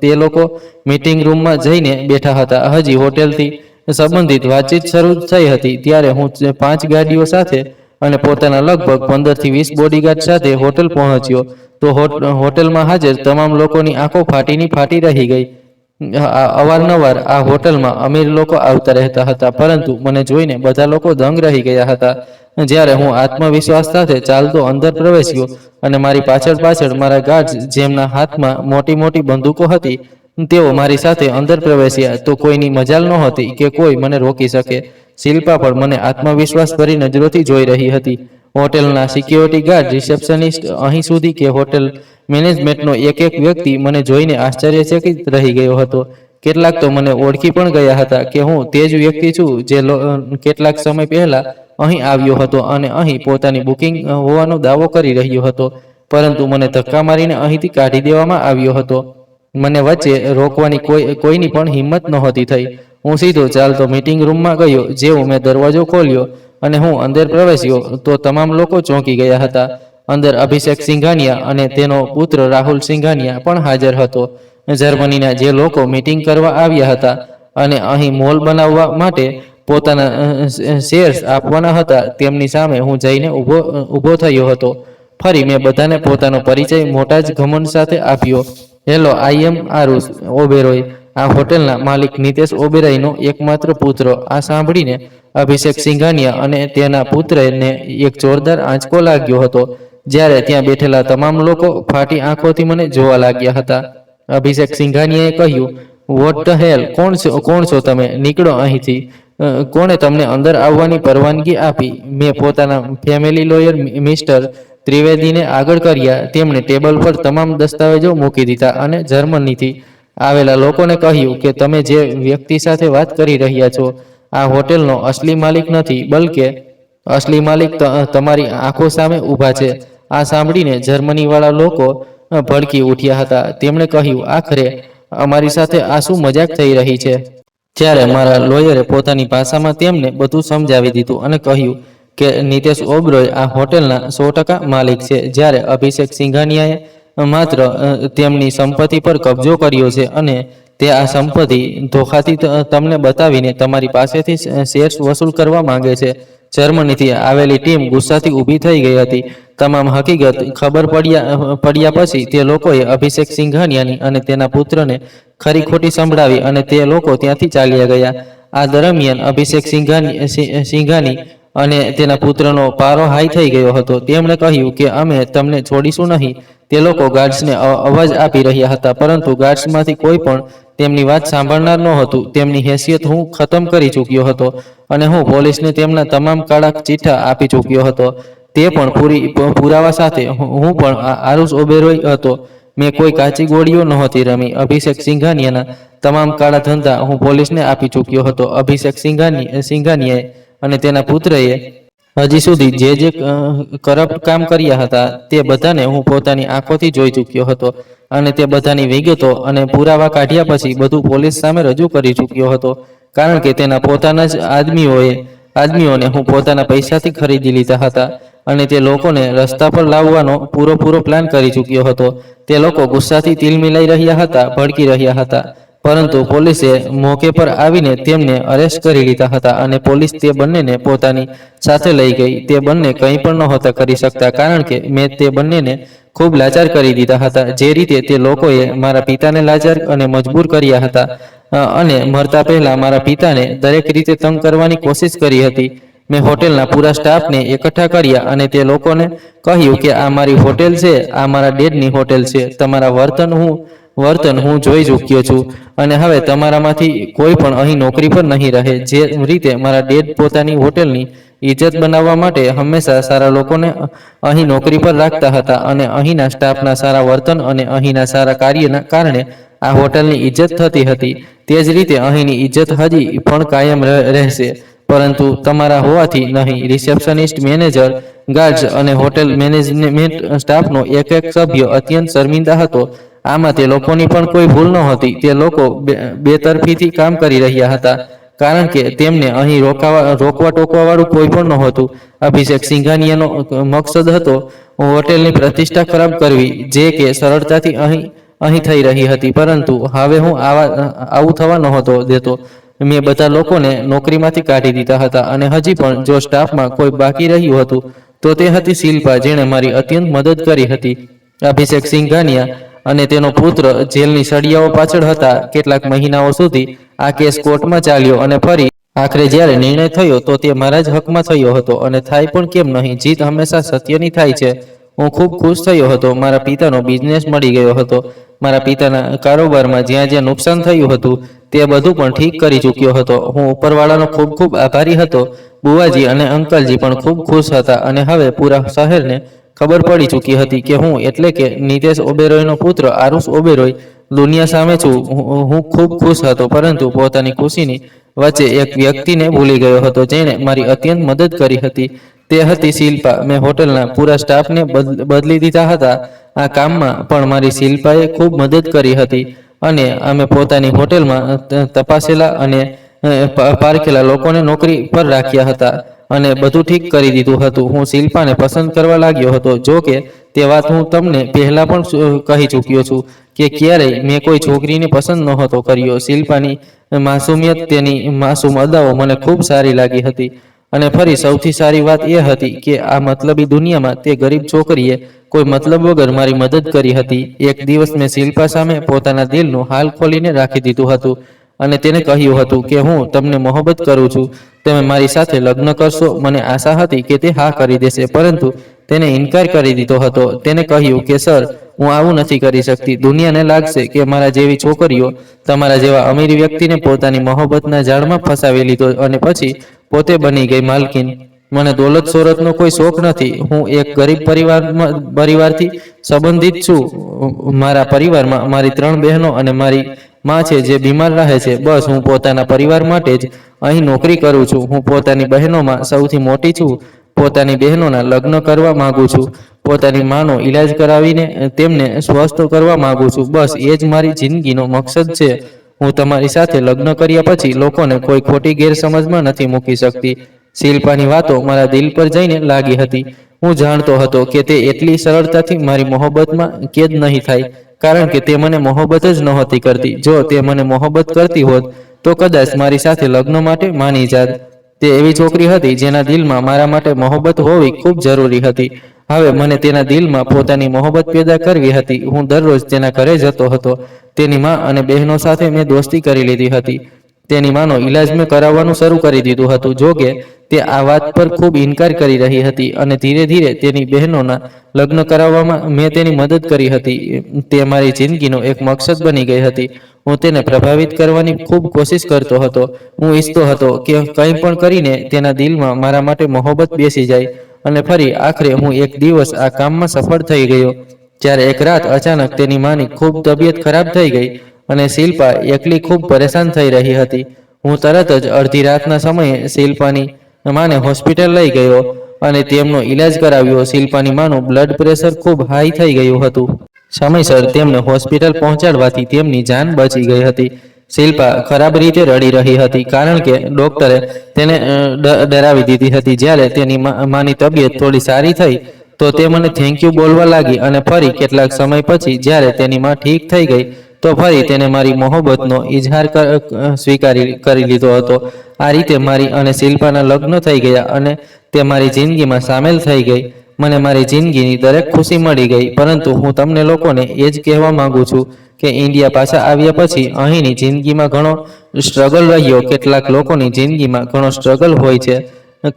તે લોકો મીટિંગ રૂમમાં જઈને બેઠા હતા. હજી હોટેલથી સંબંધિત વાતચીત શરૂ થઈ હતી ત્યારે હું 5 ગાડીઓ સાથે અને પોતાના લગભગ 15 થી 20 બોડીગાર્ડ સાથે હોટેલ પહોંચ્યો તો હોટેલમાં હાજર તમામ લોકોની આંખો ફાટી રહી ગઈ. અવારનવાર આ હોટલમાં અમીર લોકો આવતા રહેતા હતા, પરંતુ મને જોઈને બધા લોકો દંગ રહી ગયા હતા. જ્યારે હું આત્મવિશ્વાસ સાથે ચાલતો અંદર પ્રવેશ્યો અને મારી પાછળ મારા ગાર્ડ્સ, જેમના હાથમાં મોટી મોટી બંદૂકો હતી, તેઓ મારી સાથે અંદર પ્રવેશ્યા તો કોઈની મજાલ નહોતી કે કોઈ મને રોકી શકે. શિલ્પા પણ મને આત્મવિશ્વાસ ભરી નજરોથી જોઈ રહી હતી. હોટેલના સિક્યોરિટી ગાર્ડ, રિસેપ્શનિસ્ટ, અહીં સુધી કે હોટેલ મેનેજમેન્ટનો એક વ્યક્તિ મને જોઈને આશ્ચર્યચકિત રહી ગયો હતો કેટલાક તો મને ઓળખી પણ ગયા હતા કે હું તે જ વ્યક્તિ છું જે કેટલાક સમય પહેલા અહીં આવ્યો હતો અને અહીં પોતાની બુકિંગ હોવાનો દાવો કરી રહ્યો હતો, પરંતુ મને ધક્કા મારીને અહીંથી કાઢી દેવામાં આવ્યો હતો. મને વચ્ચે રોકવાની કોઈની પણ હિંમત નહોતી થઈ. હું સીધો ચાલતો મીટિંગ રૂમમાં ગયો. જેવો મેં દરવાજો ખોલ્યો અને હું અંદર પ્રવેશ્યો તો તમામ લોકો ચોંકી ગયા હતા. અંદર અભિષેક સિંઘાનિયા અને તેનો પુત્ર રાહુલ સિંઘાનિયા પણ હાજર હતો. જર્મનીના જે લોકો મીટિંગ કરવા આવ્યા હતા અને અહીં મોલ બનાવવા માટે પોતાના શેર્સ આપવાના હતા, તેમની સામે હું જઈને ઊભો થયો હતો. ફરી મેં બધાને પોતાનો પરિચય મોટા જ ઘમંડ સાથે આપ્યો. હેલો, આઈ એમ આરુષ ઓબેરોય, આ હોટેલના માલિક નિતેશ ઓબેરોયનો એકમાત્ર પુત્ર. આ સાંભળીને અભિષેક સિંઘાનિયા અને તેના પુત્રને એક જોરદાર આંચકો લાગ્યો હતો. જ્યારે ત્યાં બેઠેલા તમામ લોકો ફાટી આંખોથી મને જોવા લાગ્યા હતા. અભિષેક સિંઘાનિયાએ કહ્યું, વોટ ધ હેલ, કોણ છો તમે? નીકળો અહીંથી. કોણે તમને અંદર આવવાની પરવાનગી આપી? મેં પોતાના ફેમિલી લોયર મિસ્ટર ત્રિવેદીને આગળ કર્યા. તેમણે ટેબલ પર તમામ દસ્તાવેજો મૂકી દીધા અને જર્મનીથી આવેલા લોકોને કહ્યું કે તમે જે વ્યક્તિ સાથે વાત કરી રહ્યા છો, આ હોટેલનો અસલી માલિક નથી, બલકે અસલી માલિક તમારી આંખો સામે ઊભા છે. આ સાંભળીને જર્મનીવાળા લોકો ભડકી ઉઠ્યા હતા. તેમણે કહ્યું, આખરે અમારી સાથે આ શું મજાક થઈ રહી છે? ત્યારે મારા લોયરે પોતાની ભાષામાં તેમને બધું સમજાવી દીધું અને કહ્યું કે નિતેશ ઓબેરોય આ હોટેલના 100% માલિક છે, જ્યારે અભિષેક સિંઘાનિયાએ માત્ર તેમની સંપત્તિ પર કબજો કર્યો છે અને તે આ સંપત્તિ ધોખાથી તમને બતાવીને તમારી પાસેથી શેર્સ વસૂલ કરવા માંગે છે. જર્મનીથી આવેલી ટીમ ગુસ્સાથી ઊભી થઈ ગઈ હતી. તમામ હકીકત ખબર પડ્યા પછી તે લોકોએ અભિષેક સિંઘાનિયાની અને તેના પુત્રને ખરી ખોટી સંભળાવી અને તે લોકો ત્યાંથી ચાલ્યા ગયા. આ દરમિયાન અભિષેક સિંઘાની અને તેના પુત્રનો પારો હાઈ થઈ ગયો હતો. તેમણે કહ્યું કે અમે તમને છોડીશું નહીં. તે લોકો ગાર્ડ્સને અવાજ આપી રહ્યા હતા, પરંતુ ગાર્ડ્સમાંથી કોઈ પણ તેમની વાત સાંભળનાર નહોતું. તેમની હેસિયત હું ખતમ કરી ચૂક્યો હતો અને હું પોલીસને તેમના તમામ કાળા ચિઠ્ઠા આપી ચૂક્યો હતો, તે પણ પુરાવા સાથે. હું પણ આરુષ ઓબેરોય હતો. મેં કોઈ કાચી ગોળીઓ નહોતી રમી. અભિષેક સિંઘાનિયાના તમામ કાળા ધંધા હું પોલીસને આપી ચૂક્યો હતો. અભિષેક સિંઘાનિયાએ અને તેના પુત્રએ હજી સુધી જે કરપ્ટ કામ કર્યા હતા તે બધાને હું પોતાની આંખોથી જોઈ ચૂક્યો હતો અને તે બધાની વિગતો અને પુરાવા કાઢ્યા પછી બધું પોલીસ સામે રજૂ કરી ચૂક્યો હતો, કારણ કે તેના પોતાના જ આદમીઓને હું પોતાના પૈસાથી ખરીદી લીધા હતા અને તે લોકોને રસ્તા પર લાવવાનો પૂરો પ્લાન કરી ચૂક્યો હતો. તે લોકો ગુસ્સાથી તિલમિલાઈ રહ્યા હતા, ભડકી રહ્યા હતા, પરંતુ પોલીસે મોકે પર આવીને તેમને અરેસ્ટ કરી લીધા હતા અને પોલીસ તે બંનેને પોતાની સાથે લઈ ગઈ. તે બંને કંઈ પણ નહોતા કરી શકતા, કારણ કે મેં તે બંનેને ખૂબ લાચાર કરી દીધા હતા. જે રીતે તે લોકોએ મારા પિતાને લાચાર અને મજબૂર કર્યા હતા અને મરતા પહેલા મારા પિતાને દરેક રીતે તંગ કરવાની કોશિશ કરી હતી. મેં હોટેલના પૂરા સ્ટાફને એકઠા કર્યા અને તે લોકોને કહ્યું કે આ મારી હોટેલ છે, આ મારા ડેડની હોટેલ છે. તમારા વર્તન હું જોઈ ચૂક્યો છું અને હવે તમારામાંથી કોઈ પણ અહીં નોકરી પર નહીં રહે. જે રીતે મારા ડેડ પોતાની હોટેલની ઇજ્જત બનાવવા માટે હંમેશા સારા લોકોને અહીં નોકરી પર રાખતા હતા અને અહીંના સ્ટાફના સારા વર્તન અને અહીંના સારા કાર્યના કારણે આ હોટલની ઇજ્જત થતી હતી, તે જ રીતે અહીંની ઇજ્જત હજી પણ કાયમ રહેશે, પરંતુ તમારા હોવાથી નહીં. રિસેપ્શનિસ્ટ, મેનેજર, ગાર્ડ્સ અને હોટેલ મેનેજમેન્ટ સ્ટાફનો એક સભ્ય અત્યંત શર્મિંદા હતો. આમાં તે લોકોની પણ કોઈ ભૂલ નહોતી. તે લોકો બેતરફીથી કામ કરી રહ્યા હતા, કારણ કે તેમને અહીં રોકવા ટોકવાવાળું કોઈ પણ નહોતું. અભિષેક સિંઘાનિયાનો મકસદ હતો હોટેલની પ્રતિષ્ઠા ખરાબ કરવી, જે કે સરળતાથી અહીં થઈ રહી હતી, પરંતુ હવે હું આવું થવા નહોતો દેતો. મેં બધા લોકોને નોકરીમાંથી કાઢી દીધા હતા અને હજી પણ જો સ્ટાફમાં કોઈ બાકી રહ્યું હતું તો તે હતી શિલ્પા, જેણે મારી અત્યંત મદદ કરી હતી. અભિષેક સિંઘાનિયા અને તેનો પુત્ર જેલની સળિયાઓ પાછળ હતા. કેટલાક મહિનાઓ સુધી આ કેસ કોર્ટમાં ચાલ્યો અને ફરી આખરે જ્યારે નિર્ણય થયો તો તે મારા જ હકમાં થયો હતો અને થાય પણ કેમ નહીં, જીત હંમેશા સત્યની થાય છે. હું ખૂબ ખુશ થયો હતો. મારા પિતાનો બિઝનેસ મળી ગયો હતો. મારા પિતાના કારોબારમાં જ્યાં નુકસાન થયું હતું તે બધું પણ ઠીક કરી ચૂક્યો હતો. હું ઉપરવાળાનો ખૂબ આભારી હતો. બુવાજી અને અંકલજી પણ ખૂબ ખુશ હતા અને હવે પૂરા શહેરને ખબર પડી ચૂકી હતી કે હું એટલે કે નિતેશ ઓબેરોયનો પુત્ર આરુષ ઓબેરોય દુનિયા સામે છું. હું ખૂબ ખુશ હતો, પરંતુ પોતાની ખુશીની વચ્ચે એક વ્યક્તિને ભૂલી ગયો હતો જેણે મારી અત્યંત મદદ કરી હતી. તે હતી શિલ્પા. મેં હોટલના પૂરા સ્ટાફને બદલી દીધા હતા આ કામમાં, પણ મારી શિલ્પાએ ખૂબ મદદ કરી હતી અને અમે પોતાની હોટેલમાં તપાસેલા અને પારખેલા લોકોને નોકરી પર રાખ્યા હતા અને બધું ઠીક કરી દીધું હતું. હું શિલ્પાને પસંદ કરવા લાગ્યો હતો. જો કે તે વાત હું તમને પહેલા પણ કહી ચૂક્યો છું કે ક્યારેય મેં કોઈ છોકરીને પસંદ નહોતો કર્યો. શિલ્પાની માસુમિયત, તેની માસૂમ અદાઓ મને ખૂબ સારી લાગી હતી. અને ફરી સૌથી સારી વાત એ હતી કે આ મતલબી દુનિયામાં તે ગરીબ છોકરીએ કોઈ મતલબ વગર મારી મદદ કરી હતી. એક દિવસ મેં શિલ્પા સામે પોતાના દિલનું હાલ ખોલીને રાખી દીધું હતું અને તેને કહ્યું હતું કે હું તમને મોહબ્બત કરું છું. તમે મારી સાથે લગ્ન કરશો? મને આશા હતી કે તે હા કરી દેશે, પરંતુ તેને ઇનકાર કરી દીધો હતો. તેને કહ્યું કે સર, હું આવું નથી કરી શકતી. દુનિયાને લાગશે કે મારા જેવી છોકરીઓ તમારા જેવા અમીર વ્યક્તિને પોતાની મોહબ્બતના જાળમાં ફસાવી લીધો અને પછી પોતે બની ગઈ માલકીન. મને દોલત શોહરતનો કોઈ શોખ નથી. હું એક ગરીબ પરિવારથી સંબંધિત છું. મારા પરિવારમાં મારી 3 બહેનો અને મારી માં છે જે બીમાર રહે છે. બસ હું પોતાના પરિવાર માટે જ અહીં નોકરી કરું છું. હું પોતાની બહેનોમાં સૌથી મોટી છું. પોતાની બહેનોના લગ્ન કરવા માંગુ છું. પોતાની માનો ઈલાજ કરાવીને તેમને સ્વસ્થ કરવા માંગુ છું. બસ એ જ મારી જિંદગીનો મકસદ છે. હું તમારી સાથે લગ્ન કર્યા પછી લોકોને કોઈ ખોટી ગેરસમજમાં નથી મૂકી શકતી. શિલ્પાની વાતો મારા દિલ પર જઈને લાગી હતી. હું જાણતો હતો કે તે એટલી સરળતાથી મારી મોહબ્બતમાં કેદ નહીં થાય, કારણ કે તે મને મોહબ્બત જ નહોતી કરતી. જો તે મને મોહબ્બત કરતી હોત તો કદાચ મારી સાથે લગ્ન માટે માની જાત. તે એવી છોકરી હતી જેના દિલમાં મારા માટે મોહબ્બત હોવી ખૂબ જરૂરી હતી. હવે મને તેના દિલમાં પોતાની મોહબ્બત પેદા કરવી હતી. હું દરરોજ તેના ઘરે જતો હતો. તેની માં અને બહેનો સાથે મેં દોસ્તી કરી લીધી હતી. તેની માનો ઈલાજ મેં કરાવવાનું શરૂ કરી દીધું હતું. જો કે તે આ વાત પર ખૂબ ઇનકાર કરી રહી હતી અને ધીરે ધીરે તેની બહેનોના લગ્ન કરાવવામાં મેં તેની મદદ કરી હતી. તે મારી જિંદગીનો એક મકસદ બની ગઈ હતી. હું તેને પ્રભાવિત કરવાની ખૂબ કોશિશ કરતો હતો. હું ઈચ્છતો હતો કે કંઈ પણ કરીને તેના દિલમાં મારા માટે મોહબ્બત બેસી જાય. અને ફરી આખરે હું એક દિવસ આ કામમાં સફળ થઈ ગયો. જ્યારે એક રાત અચાનક તેની માની ખૂબ તબિયત ખરાબ થઈ ગઈ અને શિલ્પા એકલી ખૂબ પરેશાન થઈ રહી હતી. હું તરત જ અડધી રાતના સમયે શિલ્પાની માને હોસ્પિટલ લઈ ગયો અને તેમનો ઈલાજ કરાવ્યો. શિલ્પાની માનું બ્લડ પ્રેશર ખૂબ હાઈ થઈ ગયું હતું. સમયસર તેમને હોસ્પિટલ પહોંચાડવાથી તેમની જાન બચી ગઈ હતી. શિલ્પા ખરાબ રીતે રડી રહી હતી કારણ કે ડોક્ટરે તેને ડરાવી દીધી હતી. જ્યારે તેની માની તબિયત થોડી સારી થઈ તો તે મને થેન્ક યુ બોલવા લાગી અને ફરી કેટલાક સમય પછી જ્યારે તેની માં ઠીક થઈ ગઈ તો ફરી તેને મારી મોહબ્બતનો ઇઝહાર કરી લીધો હતો. આ રીતે મારી અને શિલ્પાના લગ્ન થઈ ગયા અને તે મારી જિંદગીમાં સામેલ થઈ ગઈ. મને મારી જિંદગીની દરેક ખુશી મળી ગઈ. પરંતુ હું તમને લોકોને એ જ કહેવા માંગુ છું કે ઇન્ડિયા પાછા આવ્યા પછી અહીંની જિંદગીમાં ઘણો સ્ટ્રગલ રહ્યો. કેટલાક લોકોની જિંદગીમાં ઘણો સ્ટ્રગલ હોય છે,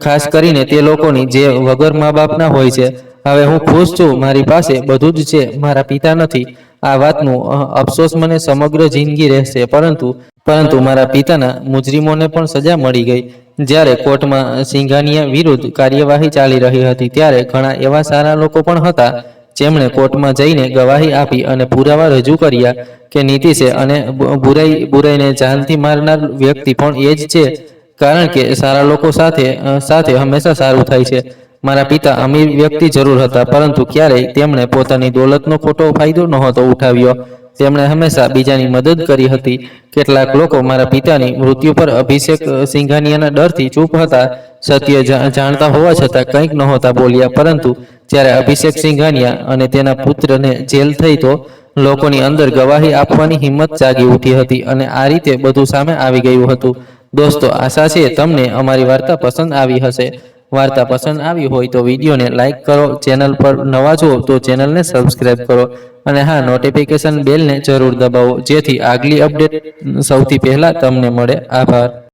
ખાસ કરીને તે લોકોની જે વગર મા બાપના હોય છે. હવે હું ખુશ છું. મારી પાસે બધું જ છે. મારા પિતા નથી. આ વાતનું અફસોસ મને સમગ્ર જિંદગી રહેશે. પરંતુ મારા પિતાના મુજરિમોને પણ સજા મળી ગઈ. જ્યારે કોર્ટમાં સિંઘાનિયા વિરુદ્ધ કાર્યવાહી ચાલી રહી હતી ત્યારે ઘણા એવા સારા લોકો પણ હતા જેમણે કોર્ટમાં જઈને ગવાહી આપી અને પુરાવા રજૂ કર્યા કે નીતિશે અને બુરાઈને જાનથી મારનાર વ્યક્તિ પણ એ જ છે, કારણ કે સારા લોકો સાથે હંમેશા સારું થાય છે. મારા પિતા અમીર વ્યક્તિ જરૂર હતા, પરંતુ ક્યારેય તેમણે પોતાની દોલતનો ખોટો ફાયદો નહોતો ઉઠાવ્યો. તેમણે હંમેશા બીજાની મદદ કરી હતી. કેટલાક લોકો મારા પિતાની મૃત્યુ પર અભિષેક સિંઘાનિયાના ડરથી ચૂપ હતા. સત્ય જાણતા હોવા છતાં કંઈક નહોતા બોલ્યા. પરંતુ જ્યારે અભિષેક સિંઘાનિયા અને તેના પુત્રને જેલ થઈ તો લોકોની અંદર ગવાહી આપવાની હિંમત જાગી ઉઠી હતી અને આ રીતે બધું સામે આવી ગયું હતું. દોસ્તો, આશા છે તમને અમારી વાર્તા પસંદ આવી હશે. વાર્તા પસંદ આવી હોય તો વિડીયોને લાઇક કરો. ચેનલ પર નવા છો તો ચેનલને સબસ્ક્રાઇબ કરો અને હા, નોટિફિકેશન બેલને જરૂર દબાવો જેથી આગલી અપડેટ સૌથી પહેલા તમને મળે. આભાર.